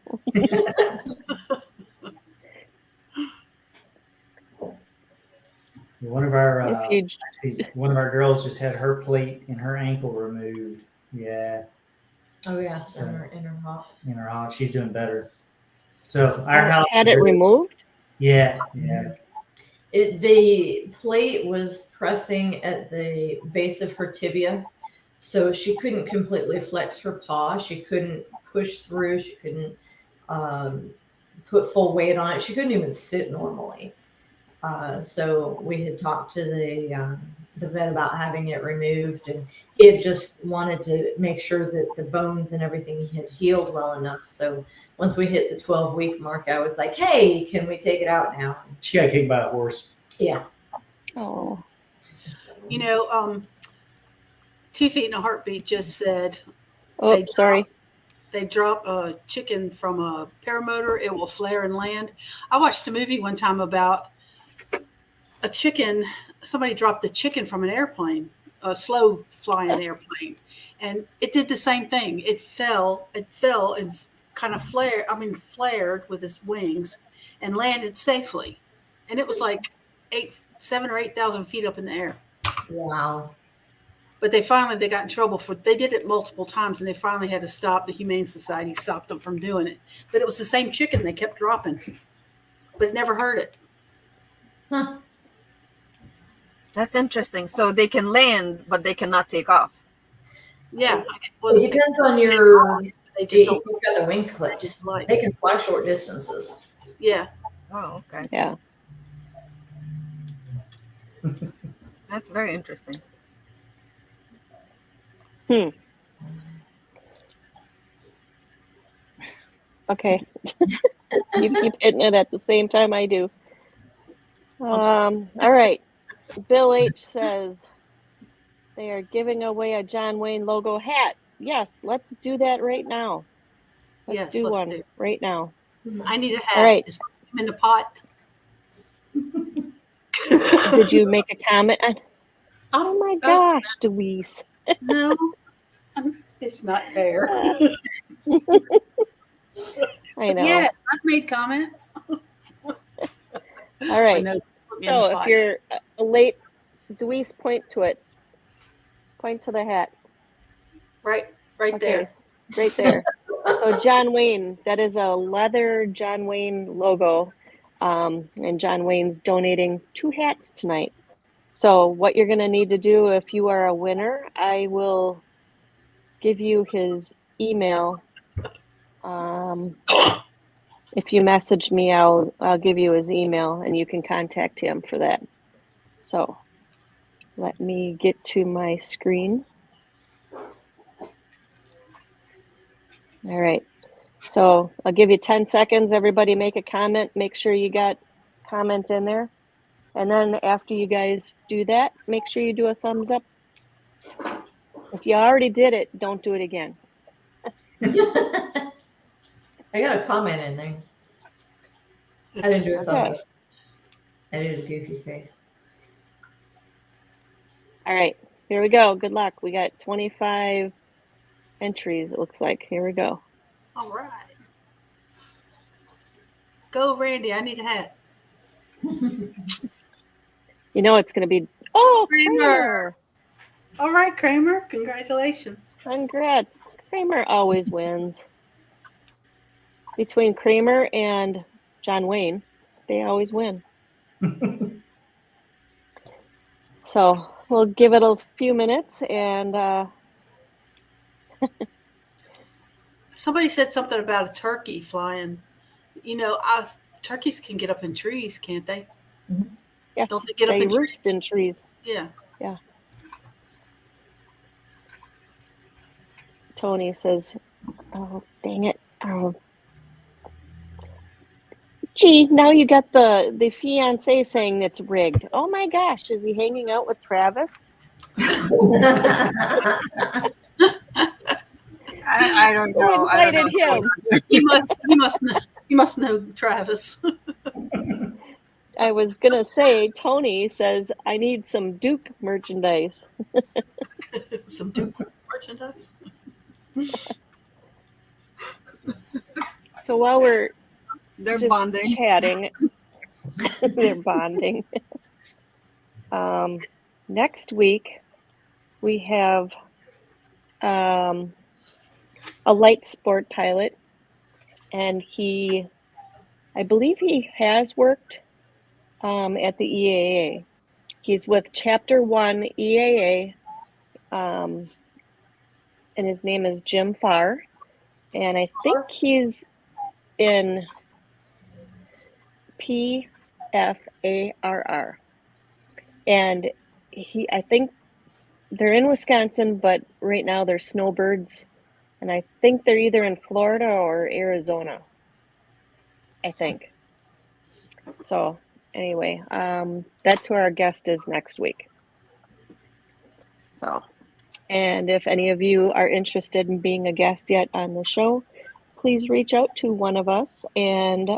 one of our If you actually, one of our girls just had her plate and her ankle removed. Yeah, Oh yes, in her hop. in her house. She's doing better. So our house had it removed. Yeah. The plate was pressing at the base of her tibia, so she couldn't completely flex her paw. She couldn't push through. She couldn't put full weight on it. She couldn't even sit normally. So we had talked to the vet about having it removed, and he had just wanted to make sure that the bones and everything had healed well enough. So once we hit the 12-week mark, I was like, "Hey, can we take it out now?" She got kicked by a horse. Yeah. Oh, So, You know, 2 Feet in a Heartbeat just said oh, sorry. they drop a chicken from a paramotor, it will flare and land. I watched a movie one time about a chicken. Somebody dropped the chicken from an airplane, a slow flying airplane, and it did the same thing. It fell and kind of flared with its wings and landed safely. And it was like 7,000 or 8,000 feet up in the air. wow. But they got in trouble they did it multiple times, and they finally had to stop. The Humane Society stopped them from doing it. But it was the same chicken they kept dropping, but it never hurt it. Huh. That's interesting. So they can land, but they cannot take off. Yeah. It depends on your. They If just you've don't got the wings clipped, like. they can fly short distances. Yeah. Oh, okay. Yeah. That's very interesting. Okay. You keep hitting it at the same time I do. All right. Bill H says they are giving away a John Wayne logo hat. Yes, let's do that right now. Let's Yes, do let's one do. right now. I need a hat. All right. Is I'm in the pot. Did you make a comment? Oh my gosh, Deweese. No, it's not fair. I know. Yes, I've made comments. All right. No, So if you're late, Deweese, point to it. Point to the hat. right Okay, there. right there. So John Wayne, that is a leather John Wayne logo. And John Wayne's donating 2 hats tonight. So what you're going to need to do if you are a winner, I will give you his email. If you message me, I'll give you his email and you can contact him for that. So let me get to my screen. All right. So I'll give you 10 seconds. Everybody make a comment. Make sure you got comment in there. And then after you guys do that, make sure you do a thumbs up. If you already did it, don't do it again. I got a comment in there. I didn't do a thumbs up. I did a goofy face. All right, here we go. Good luck. We got 25 entries, it looks like. Here we go. All right. Go, Randy. I need a hat. You know it's going to be, oh, Kramer. Kramer. All right, Kramer. Congratulations. Congrats. Kramer always wins. Between Kramer and John Wayne, They always win. So we'll give it a few minutes and Somebody said something about a turkey flying. You know, turkeys can get up in trees, can't they? yes, Don't they get up they in roost trees? in trees. Yeah. Tony says, "Oh, dang it! Oh, gee, now you got the fiance saying it's rigged. Oh my gosh, is he hanging out with Travis?" I don't Who know. I don't invited know. him? You must know Travis. I was gonna say, Tony says I need some Duke merchandise. Some Duke merchandise. So while we're They're just bonding. chatting, they're bonding. Next week we have a light sport pilot, and I believe he has worked at the EAA. He's with Chapter 1 EAA, and his name is Jim Farr, and I think he's in PFARR. And I think they're in Wisconsin, but right now they're snowbirds, and I think they're either in Florida or Arizona, I think. So anyway, that's who our guest is next week. So, and if any of you are interested in being a guest yet on the show, please reach out to one of us, and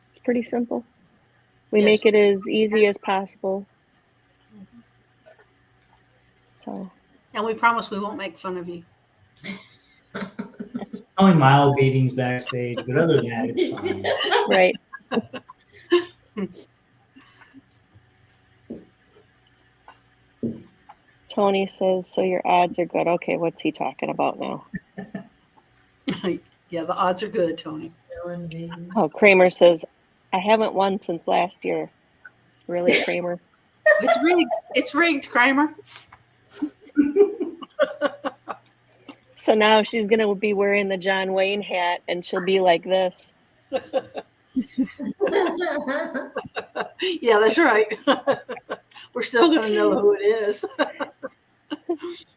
it's pretty simple. We Yes. make it as easy as possible. So, And we promise we won't make fun of you. Only mild beatings backstage, but other than that, it's fine. right. Tony says, so your odds are good. Okay, what's he talking about now? Yeah, the odds are good, Tony. Oh, Kramer says, I haven't won since last year. Really, Kramer? It's rigged. It's rigged, Kramer. So now she's going to be wearing the John Wayne hat, and she'll be like this. Yeah, that's right. We're still going to know who it is.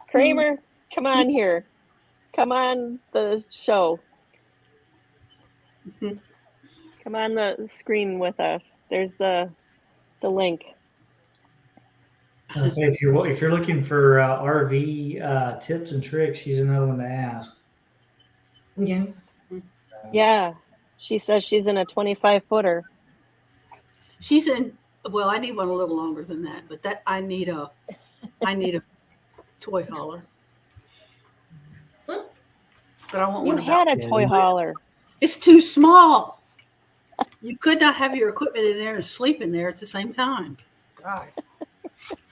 Kramer, come on here. Come on the show. Come on the screen with us. There's the link. I say if you're looking for RV tips and tricks, she's another one to ask. Yeah. Yeah, she says she's in a 25-footer. She's in. Well, I need one a little longer than that, but I need a toy hauler. But I want You one had about. a toy hauler. It's too small. You could not have your equipment in there and sleep in there at the same time. God.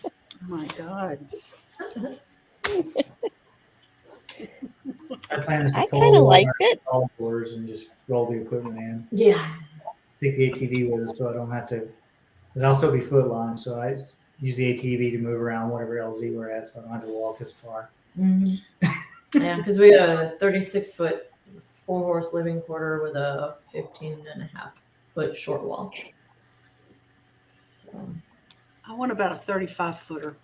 Oh my God. My plan is to I pull kind of all liked our it. install doors and just roll the equipment in. Yeah. Take the ATV with us, so I don't have to. Because I'll still be foot long, so I use the ATV to move around whatever LZ we're at, so I don't have to walk as far. Mm-hmm. Yeah, because we got a 36-foot 4-horse living quarter with a 15.5-foot short wall. So, I want about a 35-footer.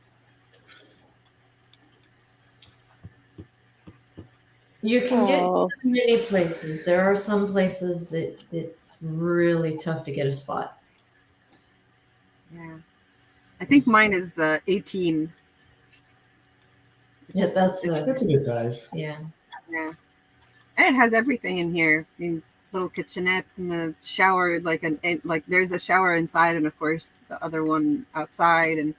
you can get Oh, to many places. There are some places that it's really tough to get a spot. Yeah. I think mine is 18. Yeah, that's it's a, That's a good size. yeah. yeah. And it has everything in here. I mean, little kitchenette and a shower, like there's a shower inside, and of course the other one outside, and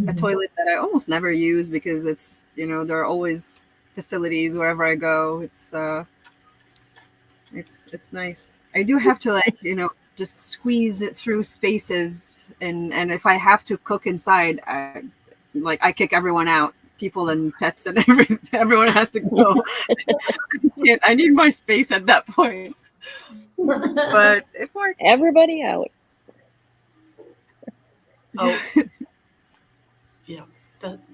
a toilet that I almost never use because it's, there are always facilities wherever I go. It's nice. I do have to just squeeze it through spaces, and if I have to cook inside, I kick everyone out, people and pets and everyone has to go. I need my space at that point. but it works. Everybody out. Oh, yeah.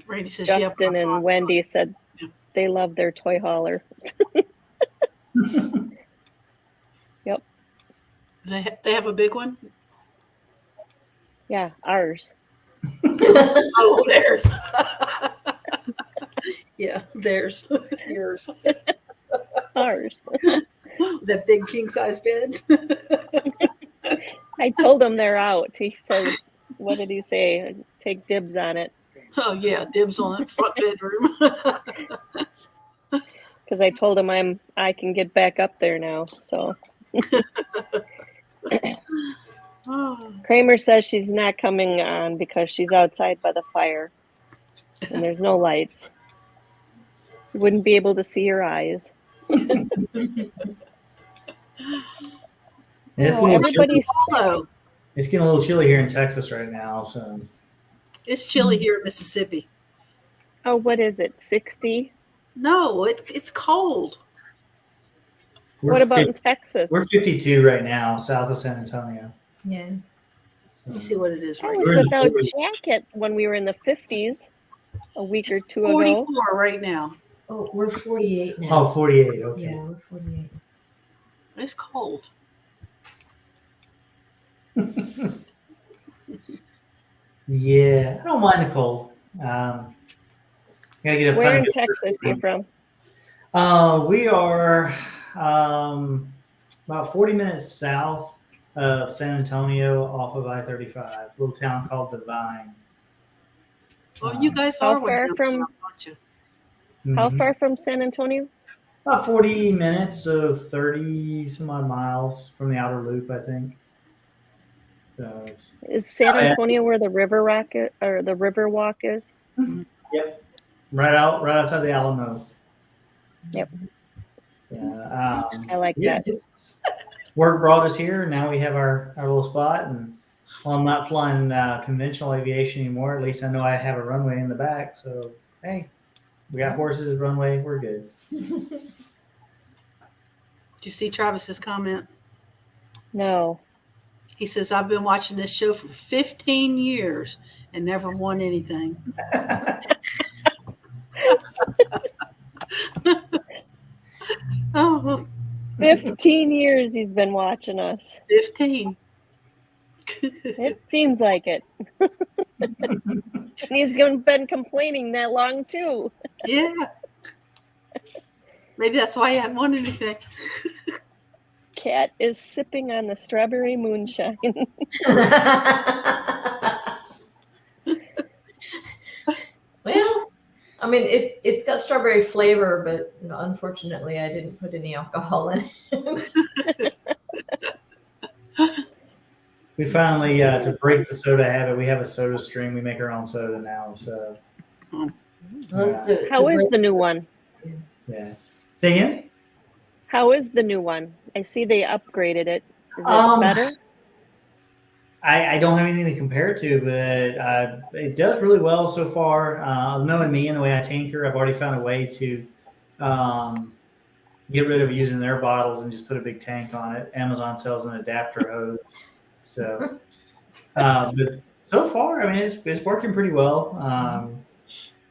Randy says, Justin yeah, and Wendy said Yeah. they love their toy hauler. They have a big one. Yeah, ours. Oh, theirs. Yeah, theirs. Yours. Ours. That big king size bed. I told him they're out. He says, what did he say? Take dibs on it. Oh yeah, dibs on that front bedroom. Because I told him I can get back up there now. So Oh, Kramer says she's not coming on because she's outside by the fire and there's no lights. You wouldn't be able to see her eyes. It's, Oh, everybody's hello. it's getting a little chilly here in Texas right now. So It's chilly here in Mississippi. oh, what is it? 60? No, it's cold. we're What about in 50 Texas? we're 52 right now, south of San Antonio. Yeah. Let me see what it is I right was We're in without the- jacket when we were in the 50s a week or two ago. 44 right now. Oh, we're 48 now. Oh, 48. Okay. Yeah, we're 48. It's cold. Yeah, I don't mind the cold. Gotta get up. Where kinda in get- Texas are you from? We are about 40 minutes south of San Antonio off of I-35, a little town called Divine. Well, you guys How are way far down from- south, aren't you? How Mhm. far from San Antonio? About 40 minutes, so 30 some odd miles from the outer loop, I think. So it's, Is San Oh, yeah. Antonio where the river rock or the river walk is? yep, right outside the Alamo. Yep. So, I like yeah, that. it's, work brought us here. Now we have our little spot, and while I'm not flying conventional aviation anymore, at least I know I have a runway in the back. So hey, we got horses, runway, we're good. Did you see Travis's comment? No. He says, I've been watching this show for 15 years and never won anything. Oh, 15 years he's been watching us. 15. It seems like it. And he's been complaining that long too. Yeah. Maybe that's why he hadn't won anything. Cat is sipping on the strawberry moonshine. Well, I mean, it's got strawberry flavor, but unfortunately, I didn't put any alcohol in it. We finally, to break the soda habit, we have a soda stream. We make our own soda now. So How is the new one? yeah. Say again? How is the new one? I see they upgraded it. Is it better? I don't have anything to compare it to, but it does really well so far. Knowing me and the way I tinker, I've already found a way to get rid of using their bottles and just put a big tank on it. Amazon sells an adapter hose. So, but so far, I mean, it's working pretty well.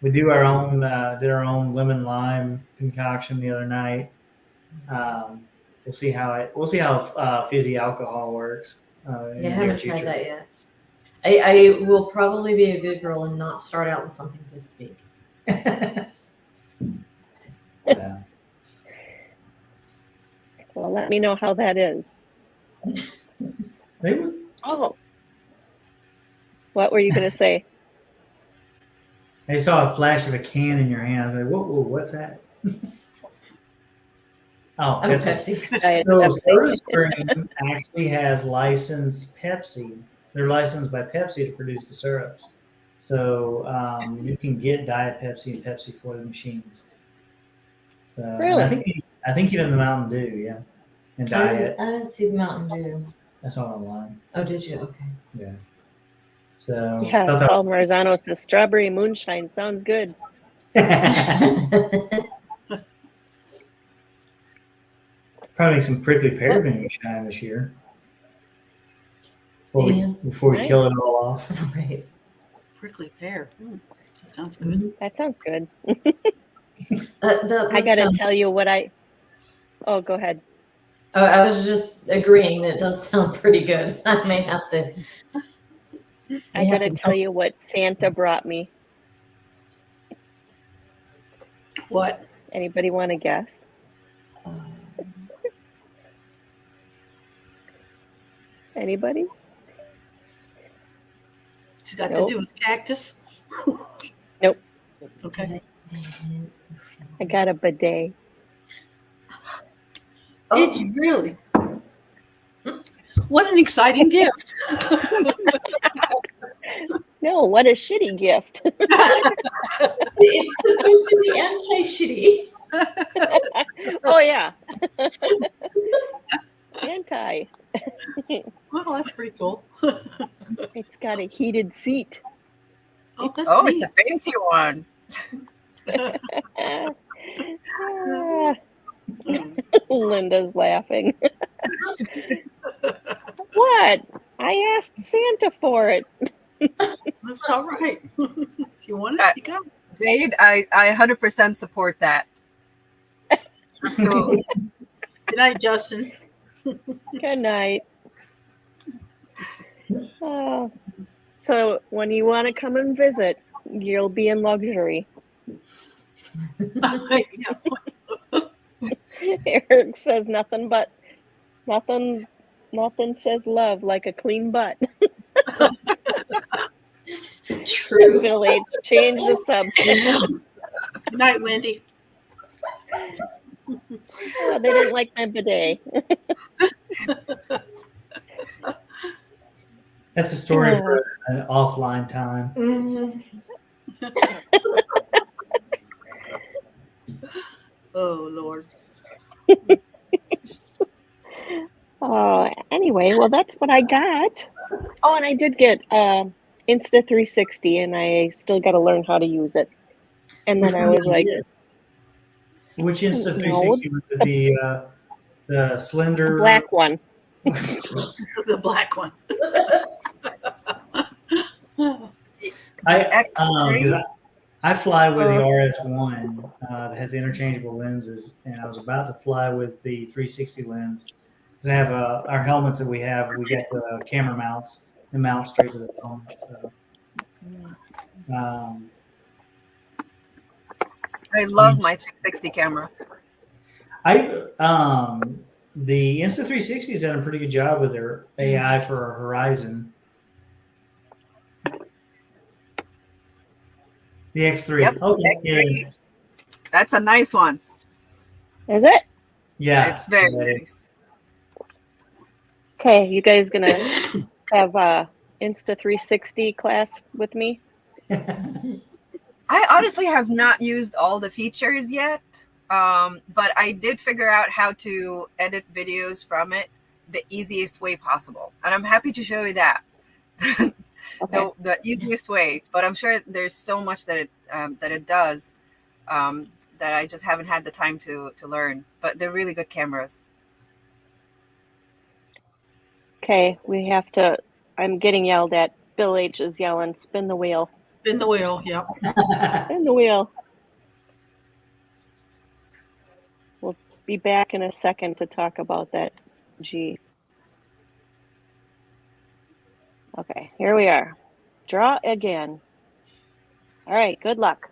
We do our own, did our own lemon lime concoction the other night. We'll see how fizzy alcohol works. Yeah, I haven't tried that yet. I will probably be a good girl and not start out with something this big. Yeah. Well, let me know how that is. They were, Oh. What were you going to say? I saw a flash of a can in your hand. I was like, whoa, what's that? Oh, I'm a Pepsi. Pepsi. Diet So Pepsi. SodaStream actually has licensed Pepsi. They're licensed by Pepsi to produce the syrups. So you can get Diet Pepsi and Pepsi for the machines. So, and Really? I think even the Mountain Dew, yeah, and Diet. I didn't see the Mountain Dew. That's all online. Oh, did you? Okay. Yeah. So Yeah, thought that Paul Marzano says strawberry moonshine sounds good. was- Probably make some prickly pear moonshine this year. Yeah. Before we Right. kill it all off. Right. Prickly pear. That sounds good. That sounds good. That I got to sounds- tell you what oh, go ahead. Oh, I was just agreeing that it does sound pretty good. I may have to. I got to tell you what Santa brought me. What? Anybody want to guess? Anybody? It's got Nope. to do with cactus? Nope. Okay. I got a bidet. Did you really? What an exciting gift. No, what a shitty gift. It's supposed to be anti-shitty. Oh, yeah. Anti. Well, that's pretty cool. It's got a heated seat. Oh, that's Oh, neat. it's a fancy one. Ah, Linda's laughing. What? I asked Santa for it. That's all right. If you want it, you got it. Jade, I 100% support that. So Good night, Justin. Good night. So when you want to come and visit, you'll be in luxury. Yeah. Eric says nothing says love like a clean butt. True. Bill H, change the subject. Good night, Wendy. Oh, they didn't like my bidet. That's a story for an offline time. Mhm. Oh, Lord. Anyway, well, that's what I got. Oh, and I did get Insta360, and I still got to learn how to use it. And then I was like, Which Insta No. 360 was it? The slender black one. The black one. I, 'cause X3. I fly with the RS1 that has interchangeable lenses, and I was about to fly with the 360 lens. 'Cause I have our helmets that we have. We got the camera mounts and mount straight to the phone. So, I love my 360 camera. The Insta360 has done a pretty good job with their AI for our Horizon. The X3. Yep, Okay. X3. That's a nice one. Is it? Yeah. It's very Yeah. nice. Okay, you guys gonna have Insta360 class with me? I honestly have not used all the features yet, but I did figure out how to edit videos from it the easiest way possible, and I'm happy to show you that. Okay. The easiest way, but I'm sure there's so much that it does that I just haven't had the time to learn. But they're really good cameras. Okay, we have to. I'm getting yelled at. Bill H is yelling, spin the wheel. Spin the wheel. Yep. Spin the wheel. We'll be back in a second to talk about that G. Okay, here we are. Draw again. All right, good luck.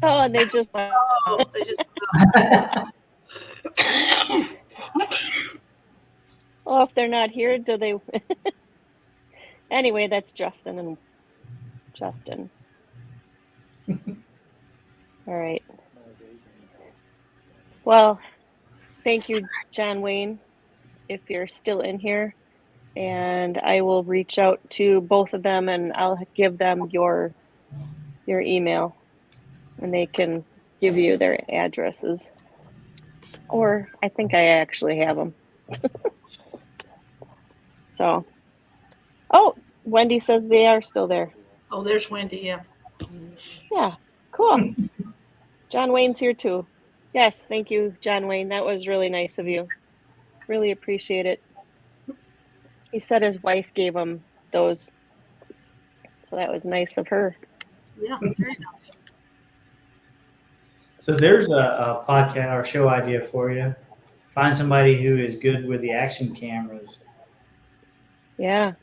Oh, and they just Oh, they just. oh, if they're not here, do they? Anyway, that's Justin and Justin. All right. Well, thank you, John Wayne, if you're still in here. And I will reach out to both of them and I'll give them your email and they can give you their addresses. Or I think I actually have them. So, Oh, Wendy says they are still there. Oh, there's Wendy. Yeah. Yeah, cool. John Wayne's here too. Yes, thank you, John Wayne. That was really nice of you. Really appreciate it. He said his wife gave him those, so that was nice of her. Yeah. Very nice. So there's a podcast or show idea for you. Find somebody who is good with the action cameras. Yeah.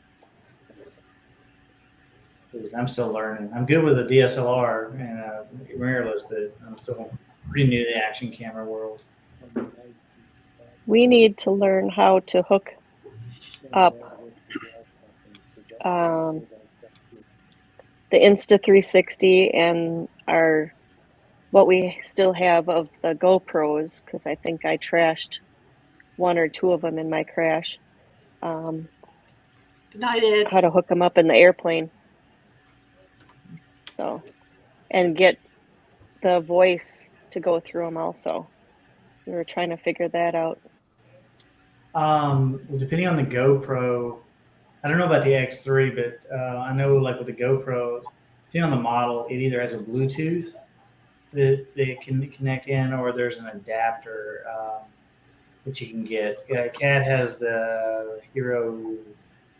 'Cause I'm still learning. I'm good with a DSLR and a mirrorless, but I'm still pretty new to the action camera world. We need to learn how to hook up the Insta360 and what we still have of the GoPros, because I think I trashed one or two of them in my crash. Good night, Ed. How to hook them up in the airplane. So, and get the voice to go through them also. We were trying to figure that out. Well, depending on the GoPro, I don't know about the X3, but I know like with the GoPro, depending on the model, it either has a Bluetooth that they can connect in, or there's an adapter that you can get. Kat has the Hero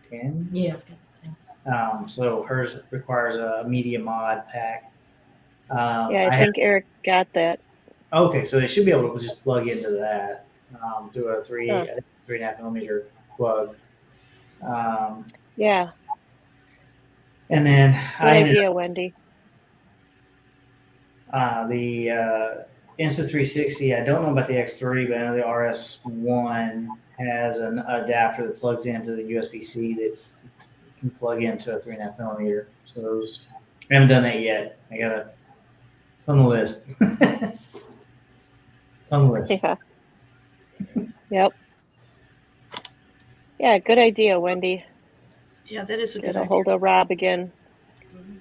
10. Yeah. So hers requires a media mod pack. Yeah, I think Eric got that. Okay, so they should be able to just plug into that. Do a 3.5 millimeter plug. Yeah, And then good idea, Wendy. The Insta360, I don't know about the X3, but I know the RS1 has an adapter that plugs into the USB-C that can plug into a 3.5 millimeter. So those, I haven't done that yet. I gotta, it's on the list. It's on the list. Yeah. Yep. Yeah, good idea, Wendy. Yeah, that is a good Get a idea. hold of Rob again.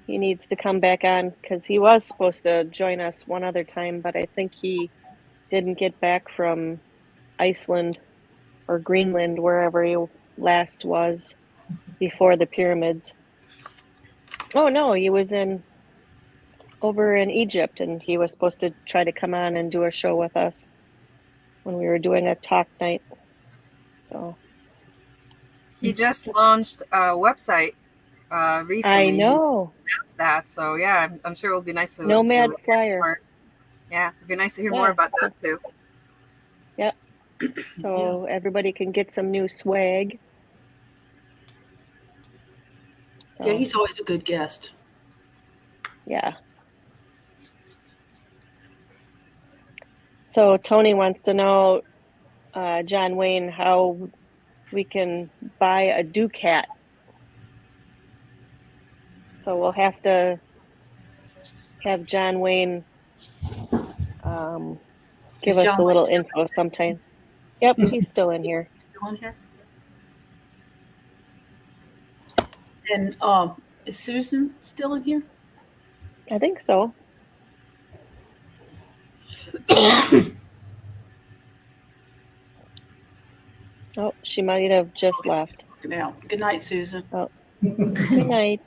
He needs to come back on because he was supposed to join us one other time, but I think he didn't get back from Iceland or Greenland, wherever he last was before the pyramids. Oh no, he was over in Egypt, and he was supposed to try to come on and do a show with us when we were doing a talk night. So He just launched a website recently. I know. He announced that, so yeah, I'm sure it'll be nice to Nomad to hear Flyer. more. Yeah, it'd be nice to hear Yeah. more about that too. So everybody can get some new swag. So, Yeah, he's always a good guest. yeah. So Tony wants to know, John Wayne, how we can buy a Ducat. So we'll have to have John Wayne give Is us John a little Wayne info sometime. Yep, he's still in here. Still in here? And is Susan still in here? I think so. Oh, she might have just left. Now, good night, Susan. Good night.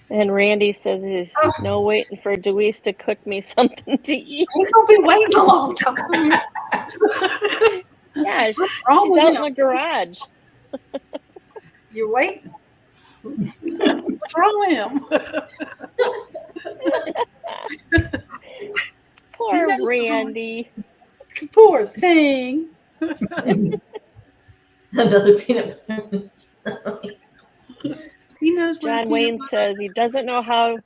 And Randy says he's no waiting for Deweese to cook me something to eat. He's gonna be waiting a long time. Yeah, she's wrong with out in him? the garage. You're waiting. What's wrong with him? Poor knows the Randy. Poor thing. Another peanut butter. He knows. where John peanut Wayne butter says is. he doesn't know how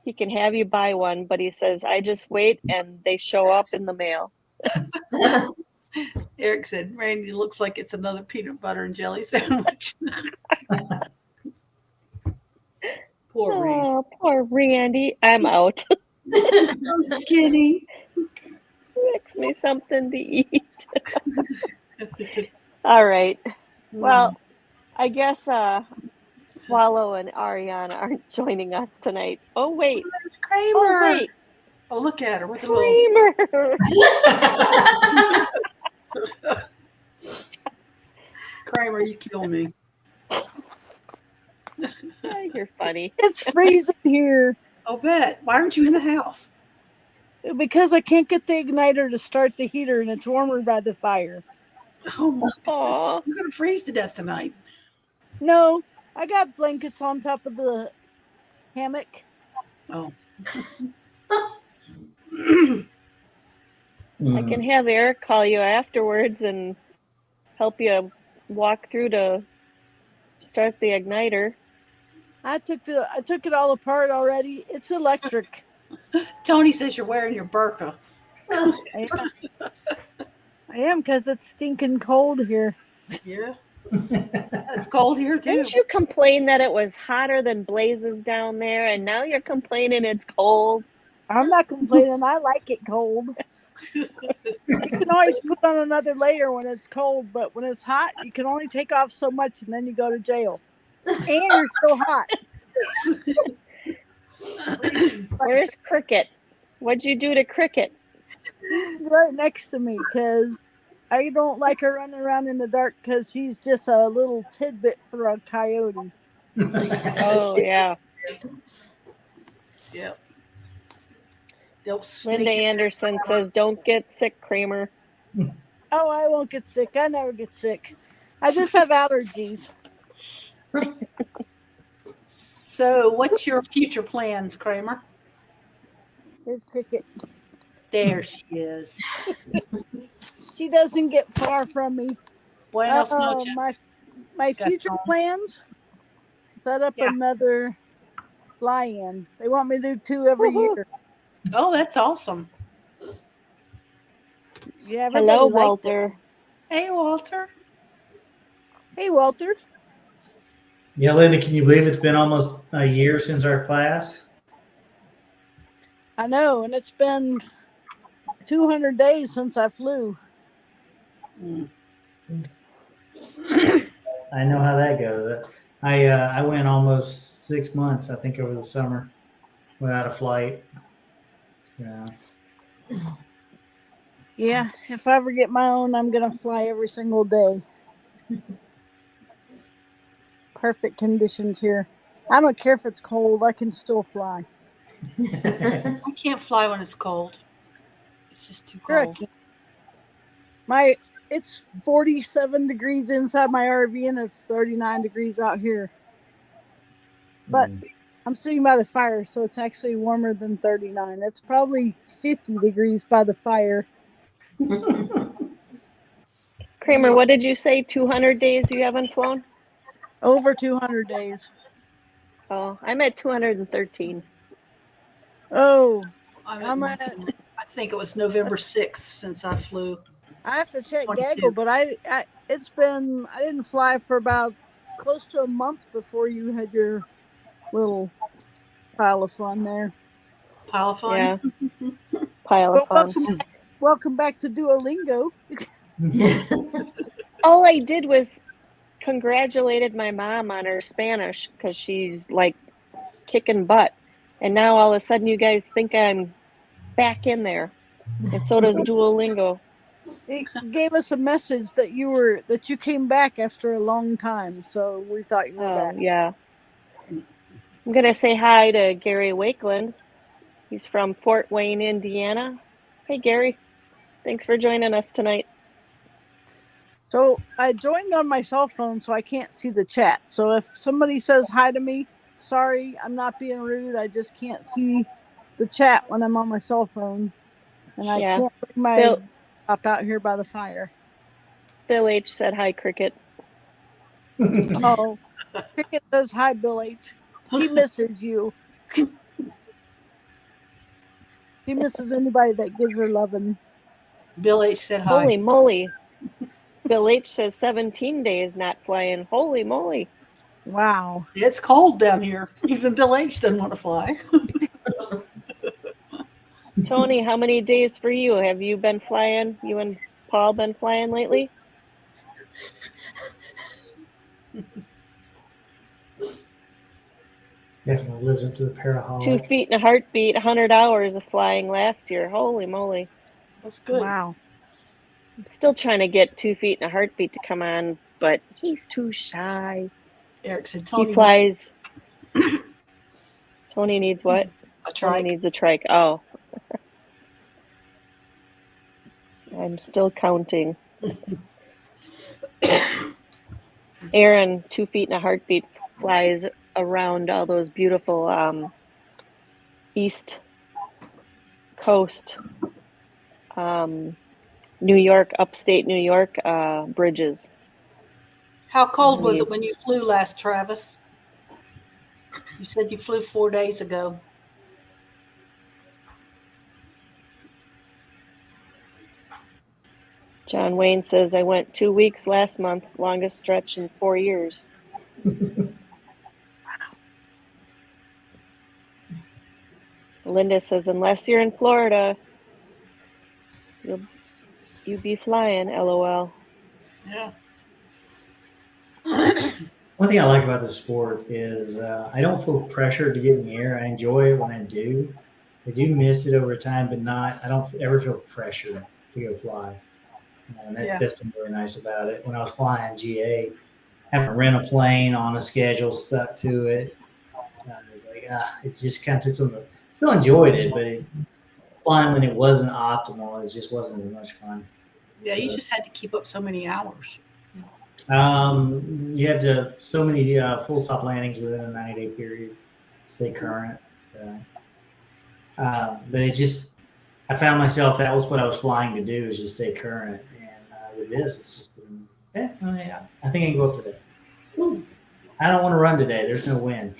he can have you buy one, but he says, I just wait and they show up in the mail. Eric said, "Randy looks like it's another peanut butter and jelly sandwich." Poor Randy. Oh, poor Randy. I'm out. So skinny. Mix me something to eat. All right. Well, I guess Wallow and Ariana aren't joining us tonight. Oh, wait. There's Kramer. Oh, wait. Oh, look at her with a little. Kramer. Kramer, you kill me. You're funny. It's freezing here I'll bet. Why aren't you in the house? because I can't get the igniter to start the heater and it's warmer by the fire. Oh my Aw. goodness. You're going to freeze to death tonight. No, I got blankets on top of the hammock. Oh. I can have Eric call you afterwards and help you walk through to start the igniter. I took it all apart already. It's electric. Tony says you're wearing your burqa. I am because it's stinking cold here. Yeah. It's cold here too. Didn't you complain that it was hotter than blazes down there, and now you're complaining it's cold? I'm not complaining. I like it cold. You can always put on another layer when it's cold, but when it's hot, you can only take off so much and then you go to jail. And you're still hot. Where's Cricket? What'd you do to Cricket? She's right next to me because I don't like her running around in the dark because she's just a little tidbit for a coyote. Oh, yeah. Yep. They'll sneak Linda in. Anderson says, don't get sick, Kramer. Oh, I won't get sick. I never get sick. I just have allergies. So, what's your future plans, Kramer? There's Cricket. There she is. She doesn't get far from me. Buenos Uh-oh, noches. my That's future home. plans, set up Yeah. another fly-in. They want me to do 2 every Woohoo. year. Oh, that's awesome. Yeah, everybody Hello, liked it. Walter. Hey, Walter. Hey, Walter. Yeah, Linda, can you believe it's been almost a year since our class? I know, and it's been 200 days since I flew. Mm. I know how that goes. I went almost 6 months, I think, over the summer without a flight. Yeah. Yeah, if I ever get my own, I'm going to fly every single day. Perfect conditions here. I don't care if it's cold, I can still fly. I can't fly when it's cold. It's just too Sure I cold. can. It's 47 degrees inside my RV and it's 39 degrees out here. But I'm sitting by the fire, so it's actually warmer than 39. It's probably 50 degrees by the fire. Kramer, what did you say? 200 days you haven't flown? Over 200 days. Oh, I'm at 213. Oh, I'm I'm at, at, I think it was November 6th since I flew. I have to check 22. Gaggle, but I didn't fly for about close to a month before you had your little pile of fun there. Pile of fun. Yeah. Pile of But fun. welcome back to Duolingo. All I did was congratulated my mom on her Spanish because she's like kicking butt. And now all of a sudden you guys think I'm back in there. And so does Duolingo. It gave us a message that you came back after a long time, so we thought you were Oh, back. yeah. I'm going to say hi to Gary Wakeland. He's from Fort Wayne, Indiana. Hey, Gary. Thanks for joining us tonight. So I joined on my cell phone, so I can't see the chat. So if somebody says hi to me, sorry, I'm not being rude. I just can't see the chat when I'm on my cell phone, and I Yeah. can't bring my Bill, up out here by the fire. Bill H. said hi, Cricket. Oh, Cricket says hi, Bill H. He misses you. He misses anybody that gives her loving. Bill H said hi. Holy moly. Bill H. says 17 days not flying. Holy moly. Wow. It's cold down here. Even Bill H doesn't want to fly. Tony, how many days for you? Have you been flying? You and Paul been flying lately? Definitely lives up to the 2 paraholic. feet and a heartbeat, 100 hours of flying last year. Holy moly. That's good. Wow. I'm still trying to get 2 feet and a heartbeat to come on but he's too shy. Eric said He Tony flies. Tony needs what? a Tony trike. needs a trike. Oh. I'm still counting. Aaron, 2 feet and a heartbeat, flies around all those beautiful East Coast, New York, upstate New York bridges. How cold was it when you flew last, Travis? You said you flew 4 days ago. John Wayne says, I went 2 weeks last month, longest stretch in 4 years. Linda says, unless you're in Florida, you'll be flying, LOL. Yeah. One thing I like about this sport is I don't feel pressure to get in the air. I enjoy it when I do. I do miss it over time, but I don't ever feel pressure to go fly. And that's been really nice about it. When I was flying GA, having to rent a plane on a schedule, stuck to it. It was like, it just kind of took some. Still enjoyed it, but flying when it wasn't optimal, it just wasn't as much fun. Yeah, you just had to keep up so many hours. You have to so many full stop landings within a 90-day period, stay current. So, but it just, I found myself that was what I was flying to do, is just stay current. And with this, it's just been, I think I can go up today. I don't want to run today. There's no wind.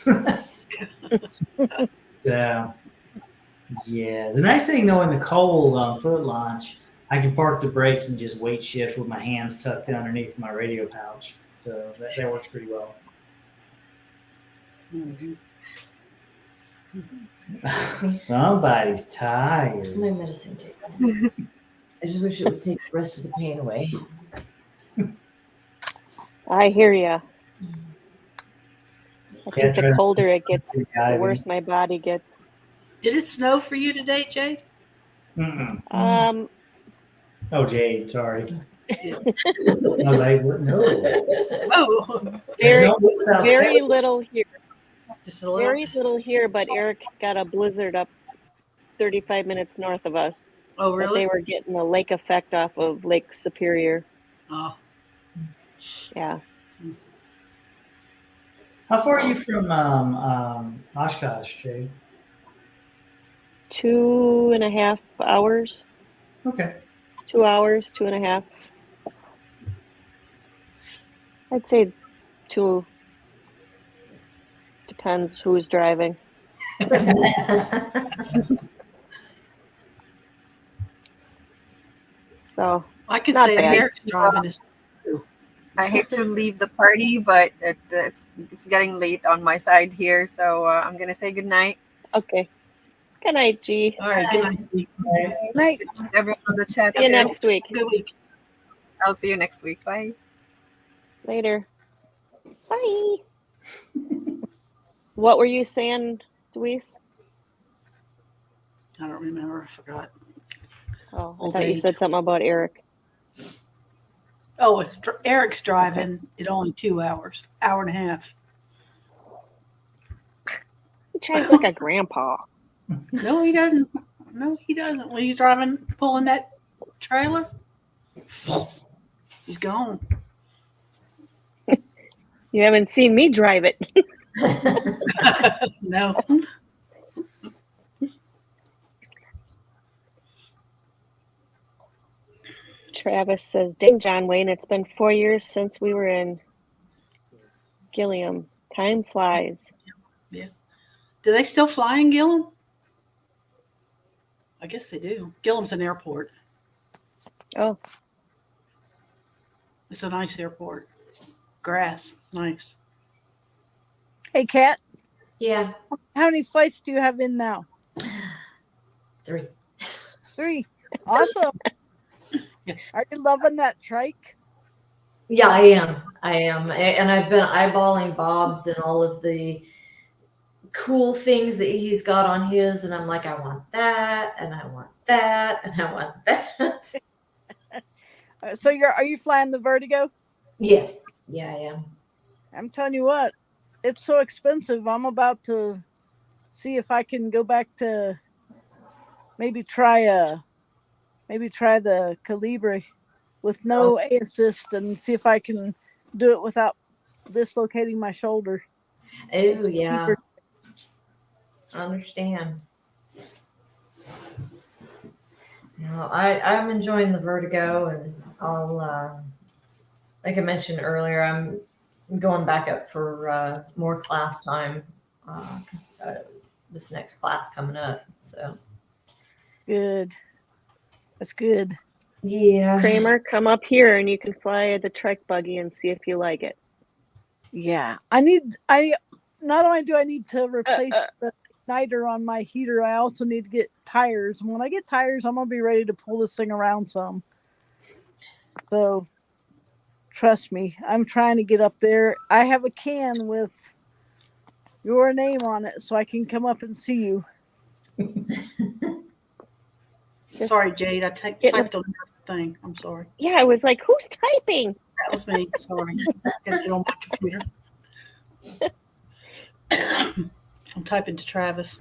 So, yeah. The nice thing though, in the cold on foot launch, I can park the brakes and just weight shift with my hands tucked underneath my radio pouch. So that works pretty well. Somebody's tired. My medicine kicked in. I just wish it would take the rest of the pain away. I hear ya. I think Yeah, the colder it gets, the diving. worse my body gets. Did it snow for you today, Jade? Mm-mm. Oh, Jade, sorry. I was like, what? No. Oh, Very, No, it's South very Texas. little here. just a little. Very little here, but Eric got a blizzard up 35 minutes north of us. Oh, But really? they were getting the lake effect off of Lake Superior. Oh, Yeah. How far are you from Oshkosh, Jade? 2.5 hours. Okay. 2 hours, 2.5. I'd say 2. Depends who's driving. So I can Not say bad. Eric's driving is. I hate to leave the party, but it's getting late on my side here, so I'm gonna say good night, okay. Good night, G. All right, good night. Night. everyone on the chat. See you too. next week. Good week. I'll see you next week. Bye. Later. Bye. What were you saying, Deweese? I don't remember. I forgot. Oh, I Old thought you age. said something about Eric. Oh, Eric's driving at only 2 hours, hour and a half. He drives like a grandpa. No, he doesn't. No, he doesn't. When he's driving, pulling that trailer, he's gone. You haven't seen me drive it. No. Travis says, dang, John Wayne, it's been 4 years since we were in Gilliam. Time flies. Do they still fly in Gillum? I guess they do. Gillum's an airport. Oh, It's a nice airport. Grass, nice. Hey, Kat, Yeah, how many flights do you have in now? 3. 3. Awesome. Yeah. Are you loving that trike? Yeah, I am. And I've been eyeballing Bob's and all of the cool things that he's got on his, and I'm like, I want that, and I want that, and I want that. So are you flying the Vertigo? Yeah. Yeah, I am. I'm telling you what, it's so expensive. I'm about to see if I can go back to maybe try the Calibri with no A assist and see if I can do it without dislocating my shoulder. Oh, It's yeah. cheaper. I understand. No, I'm enjoying the vertigo, and I'll like I mentioned earlier, I'm going back up for more class time. Uh, this next class coming up, so Good. That's good. yeah. Kramer, come up here and you can fly the trike buggy and see if you like it. Yeah. I not only do I need to replace the igniter on my heater, I also need to get tires. And when I get tires, I'm gonna be ready to pull this thing around some. So trust me, I'm trying to get up there. I have a can with your name on it so I can come up and see you. Just Sorry, Jade. I get in typed on your thing. I'm sorry. Yeah, I was like, who's typing? That was me. Sorry. Gotta get on my computer. I'm typing to Travis,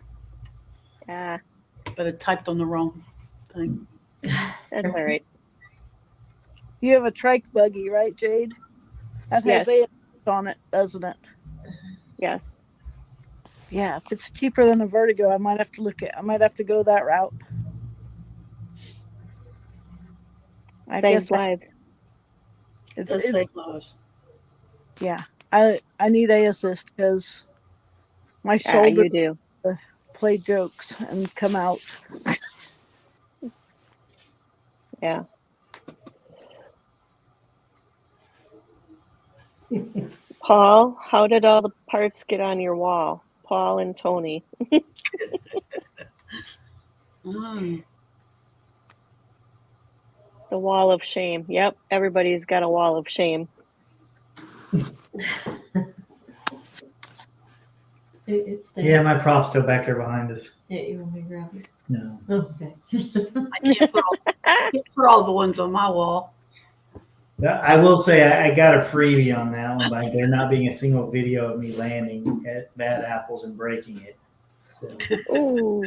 Yeah, but I typed on the wrong thing. that's all right. You have a trike buggy, right, Jade? That has Yes. A on it, doesn't it? Yes. Yeah, if it's cheaper than a Vertigo, I might have to go that route. I Saves guess lives. It does it's save lives. yeah. I need A assist because my Yeah, shoulder you do. play jokes and come out. Yeah. Paul, how did all the parts get on your wall? Paul and Tony. Mm. The wall of shame. Yep, everybody's got a wall of shame. It's there. Yeah, my prop's still back there behind us. Yeah, you want me to grab it? No. Oh, okay. I can't put all the ones on my wall. I will say I got a freebie on that one by there not being a single video of me landing at bad apples and breaking it. So Ooh.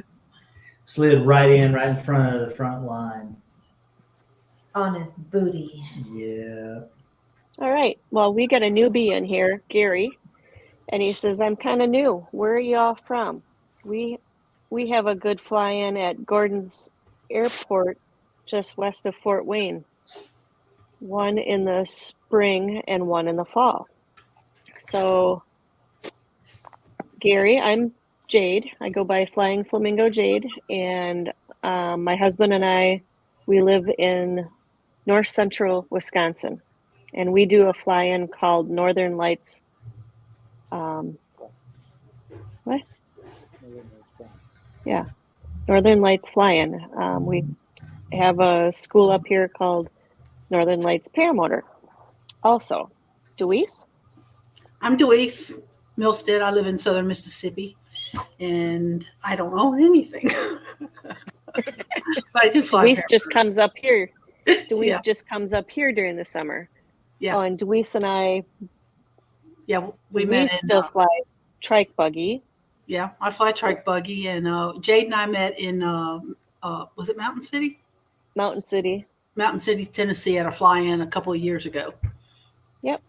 slid right in front of the front line. On his booty. Yeah. All right. Well, we got a newbie in here, Gary, and he says, "I'm kind of new. Where are y'all from?" We have a good fly-in at Gordon's Airport, just west of Fort Wayne. One in the spring and one in the fall. So, Gary, I'm Jade. I go by Flying Flamingo Jade, and my husband and I, we live in north central Wisconsin, and we do a fly-in called Northern Lights. What? Yeah, Northern Lights fly-in. We have a school up here called Northern Lights Paramotor. Also, Deweese? I'm Deweese Milstead. I live in southern Mississippi, and I don't own anything. But I do fly. Deweese just comes up here. Deweese Yeah. just comes up here during the summer. Yeah. Oh, and Deweese and I, Yeah, we we met in, still fly trike buggy. yeah, I fly trike buggy, and Jade and I met in was it Mountain City? Mountain City. Mountain City, Tennessee, at a fly-in a couple of years ago. Yep.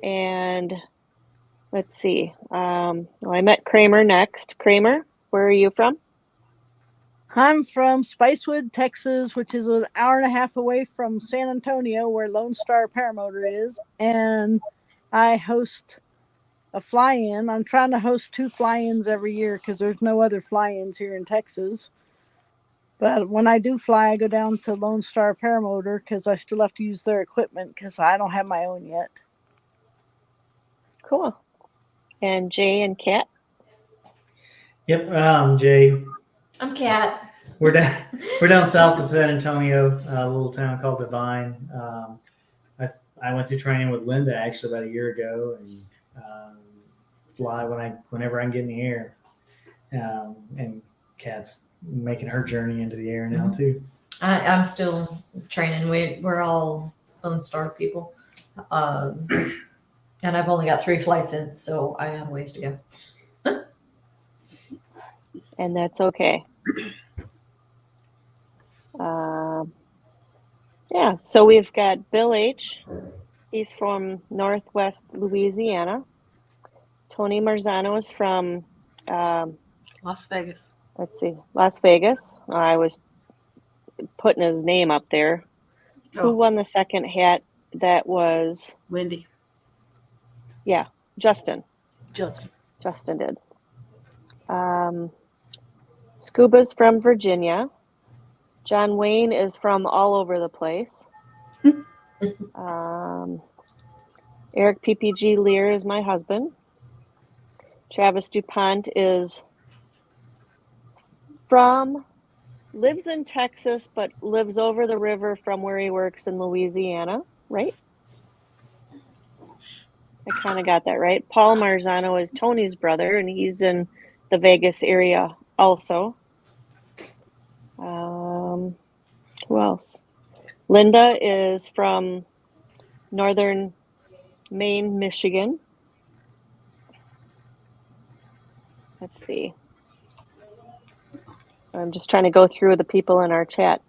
And let's see. Well, I met Kramer next. Kramer, where are you from? I'm from Spicewood, Texas, which is an hour and a half away from San Antonio, where Lone Star Paramotor is. And I host a fly-in. I'm trying to host 2 fly-ins every year because there's no other fly-ins here in Texas. But when I do fly, I go down to Lone Star Paramotor because I still have to use their equipment because I don't have my own yet. Cool. And Jay and Kat? Yep. Jay, I'm Kat. we're down south of San Antonio, a little town called Divine. I went through training with Linda actually about a year ago, and fly whenever I can get in the air. And Kat's making her journey into the air now too. I'm still training. We're all Lone Star people. And I've only got 3 flights in, so I have ways to go. And that's okay. Um, yeah, so we've got Bill H. He's from Northwest Louisiana. Tony Marzano is from, Las Vegas. let's see, Las Vegas. I was putting his name up there. Who Oh, won the second hat? That was Wendy. Justin. Justin. Justin did. Scuba's from Virginia. John Wayne is from all over the place. Eric PPG Lear is my husband. Travis DuPont lives in Texas, but lives over the river from where he works in Louisiana, right? I kind of got that right. Paul Marzano is Tony's brother, and he's in the Vegas area also. Who else? Linda is from northern Maine, Michigan. Let's see. I'm just trying to go through the people in our chat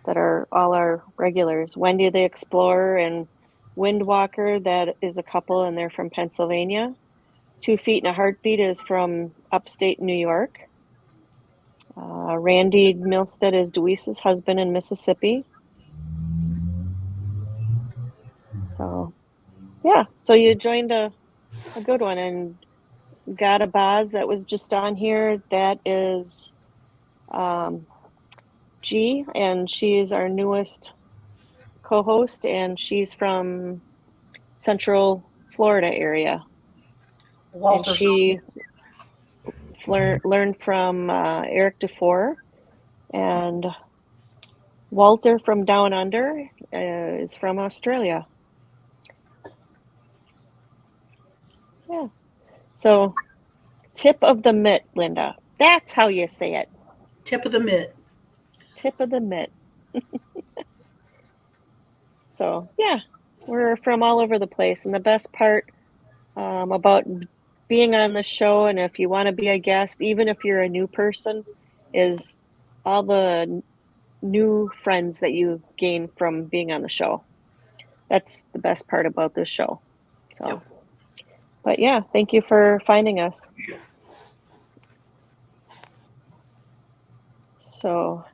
that are all our regulars. Wendy the Explorer and Windwalker, that is a couple, and they're from Pennsylvania. 2 Feet and a Heartbeat is from upstate New York. Randy Milstead is Deweese's husband in Mississippi. So, yeah, so you joined a good one. And Gada Baz, that was just on here, that is G, and she is our newest co-host, and she's from Central Florida area. Walter's and she learned from Eric DeFore, and Walter from Down Under is from Australia. Yeah. So, tip of the mitt, Linda. That's how you say it. tip of the mitt. Tip of the mitt. So, yeah, we're from all over the place. And the best part about being on the show, and if you want to be a guest, even if you're a new person, is all the new friends that you gain from being on the show. That's the best part about this show. So, Yep. But yeah, thank you for finding us. So,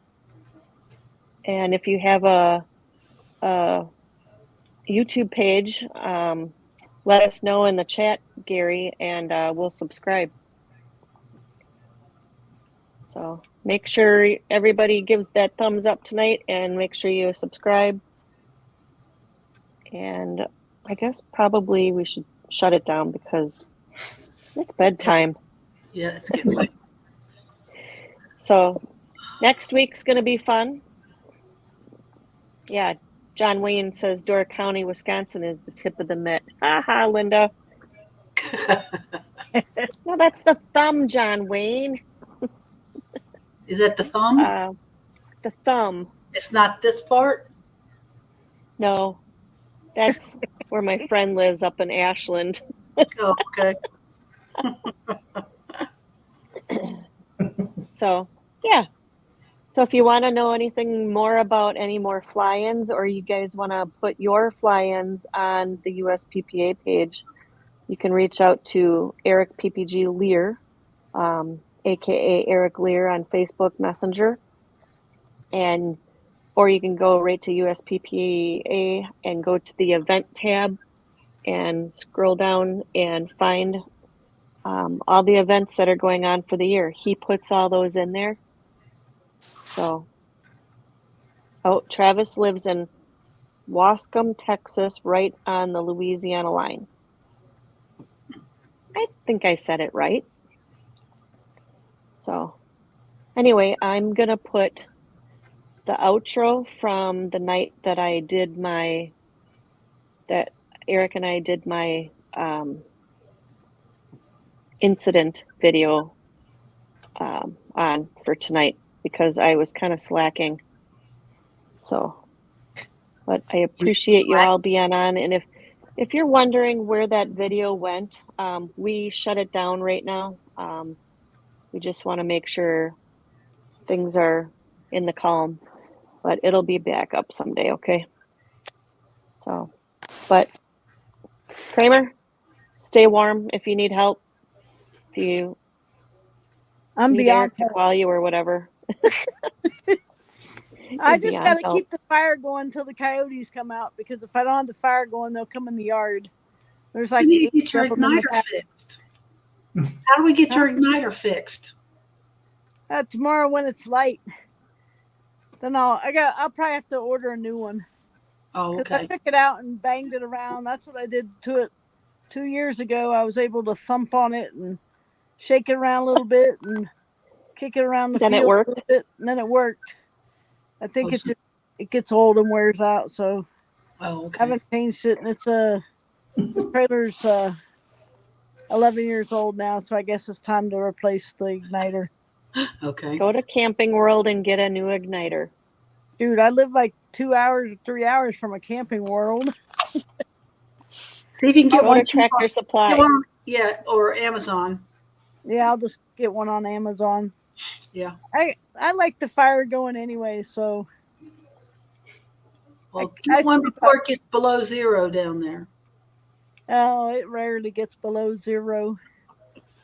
and if you have a YouTube page, let us know in the chat, Gary, and we'll subscribe. So make sure everybody gives that thumbs up tonight, and make sure you subscribe. And I guess probably we should shut it down because it's bedtime. Yeah, it's getting late. So next week's going to be fun. Yeah, John Wayne says Door County, Wisconsin is the tip of the mitt. Haha, Linda. No, that's the thumb, John Wayne. Is that the thumb? The thumb. It's not this part? No, that's where my friend lives up in Ashland. Oh, okay. So, yeah. So if you want to know anything more about any more fly-ins, or you guys want to put your fly-ins on the USPPA page, you can reach out to Eric PPG Lear, aka Eric Lear, on Facebook Messenger, or you can go right to USPPA and go to the event tab and scroll down and find all the events that are going on for the year. He puts all those in there. So, Travis lives in Wascom, Texas, right on the Louisiana line. I think I said it right. So, anyway, I'm going to put the outro from the night that that Eric and I did my incident video on for tonight, because I was kind of slacking. So, but I appreciate you all being on. And If you're wondering where that video went, we shut it down right now. We just want to make sure things are in the calm, but it'll be back up someday, okay? So, but Kramer, stay warm if you need help. If you I'm need beyond Eric to help. call you or whatever. I You're just beyond gotta help. keep the fire going until the coyotes come out, because if I don't have the fire going, they'll come in the yard. There's like You need to 8 get your of them in the igniter house. fixed. How do we get your igniter fixed? Tomorrow when it's light, then I'll probably have to order a new one. Oh, 'Cause I okay. took it out and banged it around. That's what I did to it 2 years ago. I was able to thump on it and shake it around a little bit and kick it around the Then it field worked? a little bit, and then it worked. I think Oh, it gets old and wears out, so Oh, I okay. haven't changed it. And it's the trailer's 11 years old now, so I guess it's time to replace the igniter. Okay. Go to Camping World and get a new igniter. Dude, I live like 2 hours, 3 hours from a Camping World. See if you can get Go one to cheap Tractor Supply. Get one, yeah, or Amazon. Yeah, I'll just get one on Amazon. Yeah. I like the fire going anyway, so Well, I get one sleep before it gets below zero down there. it rarely gets below zero.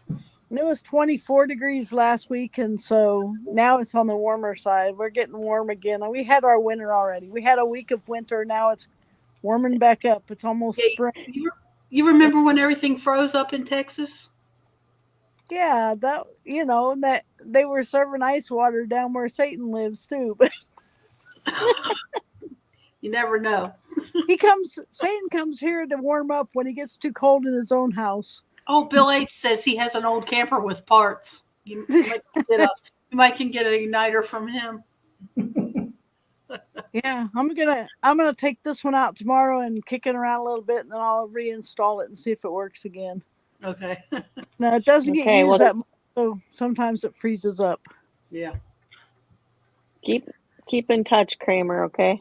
And it was 24 degrees last week, and so now it's on the warmer side. We're getting warm again. We had our winter already. We had a week of winter. Now it's warming back up. It's almost Yeah, spring. You remember when everything froze up in Texas? Yeah, that they were serving ice water down where Satan lives too. But You never know. Satan comes here to warm up when he gets too cold in his own house. Oh, Bill H says he has an old camper with parts. You might can get an igniter from him. Yeah, I'm gonna take this one out tomorrow and kick it around a little bit, and then I'll reinstall it and see if it works again. Okay. No, it doesn't get Okay, used well- that much, so sometimes it freezes up. Yeah. Keep in touch, Kramer, okay?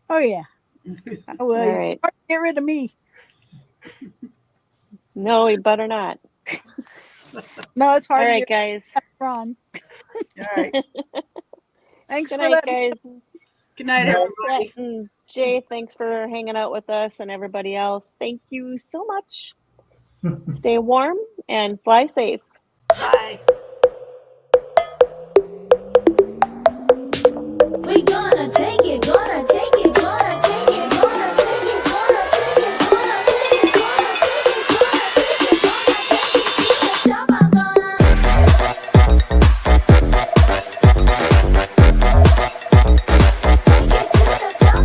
Oh yeah, I will. All right. It's hard to get rid of me. No, you better not. No, it's All hard right, to get guys. Ron. All right. Thanks Good for night, letting me. guys. Good night, everybody. Yeah, and Jay, thanks for hanging out with us, and everybody else. Thank you so much. Stay warm and fly safe. Bye. We gonna take it, gonna take it, gonna take it, gonna take it, gonna take it, gonna take it, gonna take it, gonna take it, gonna take it to the top. I'm gonna take it to the top.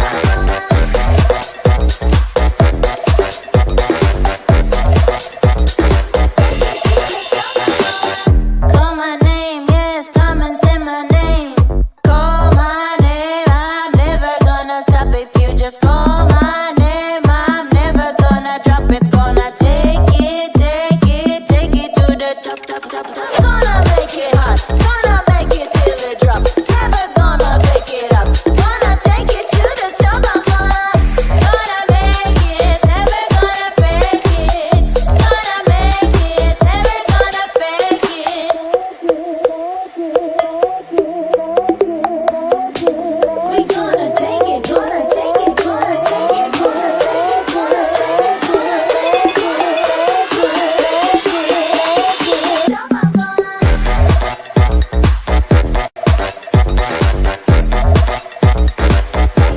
Call my name, yes, come and say my name. Call my name, I'm never gonna stop if you just call my name. I'm never gonna drop it, gonna take it to the top, top, top, top. Gonna make it hot, gonna make it till it drops. Never gonna pick it up, gonna take it to the top. I'm gonna make it, never gonna fake it. Gonna make it, never gonna fake it. We gonna take it, gonna take it, gonna take it, gonna take it, gonna take it, gonna take it, gonna take it, top. I'm gonna take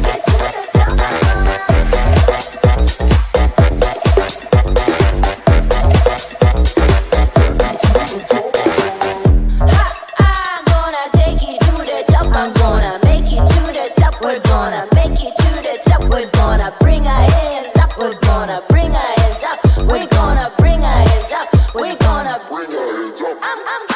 it to the top. I'm gonna take it to the top. I'm gonna make it to the top. We're gonna make it to the top. We're gonna bring our hands up. We're gonna bring our hands up. We're gonna bring our hands up. We're gonna bring our hands up. I'm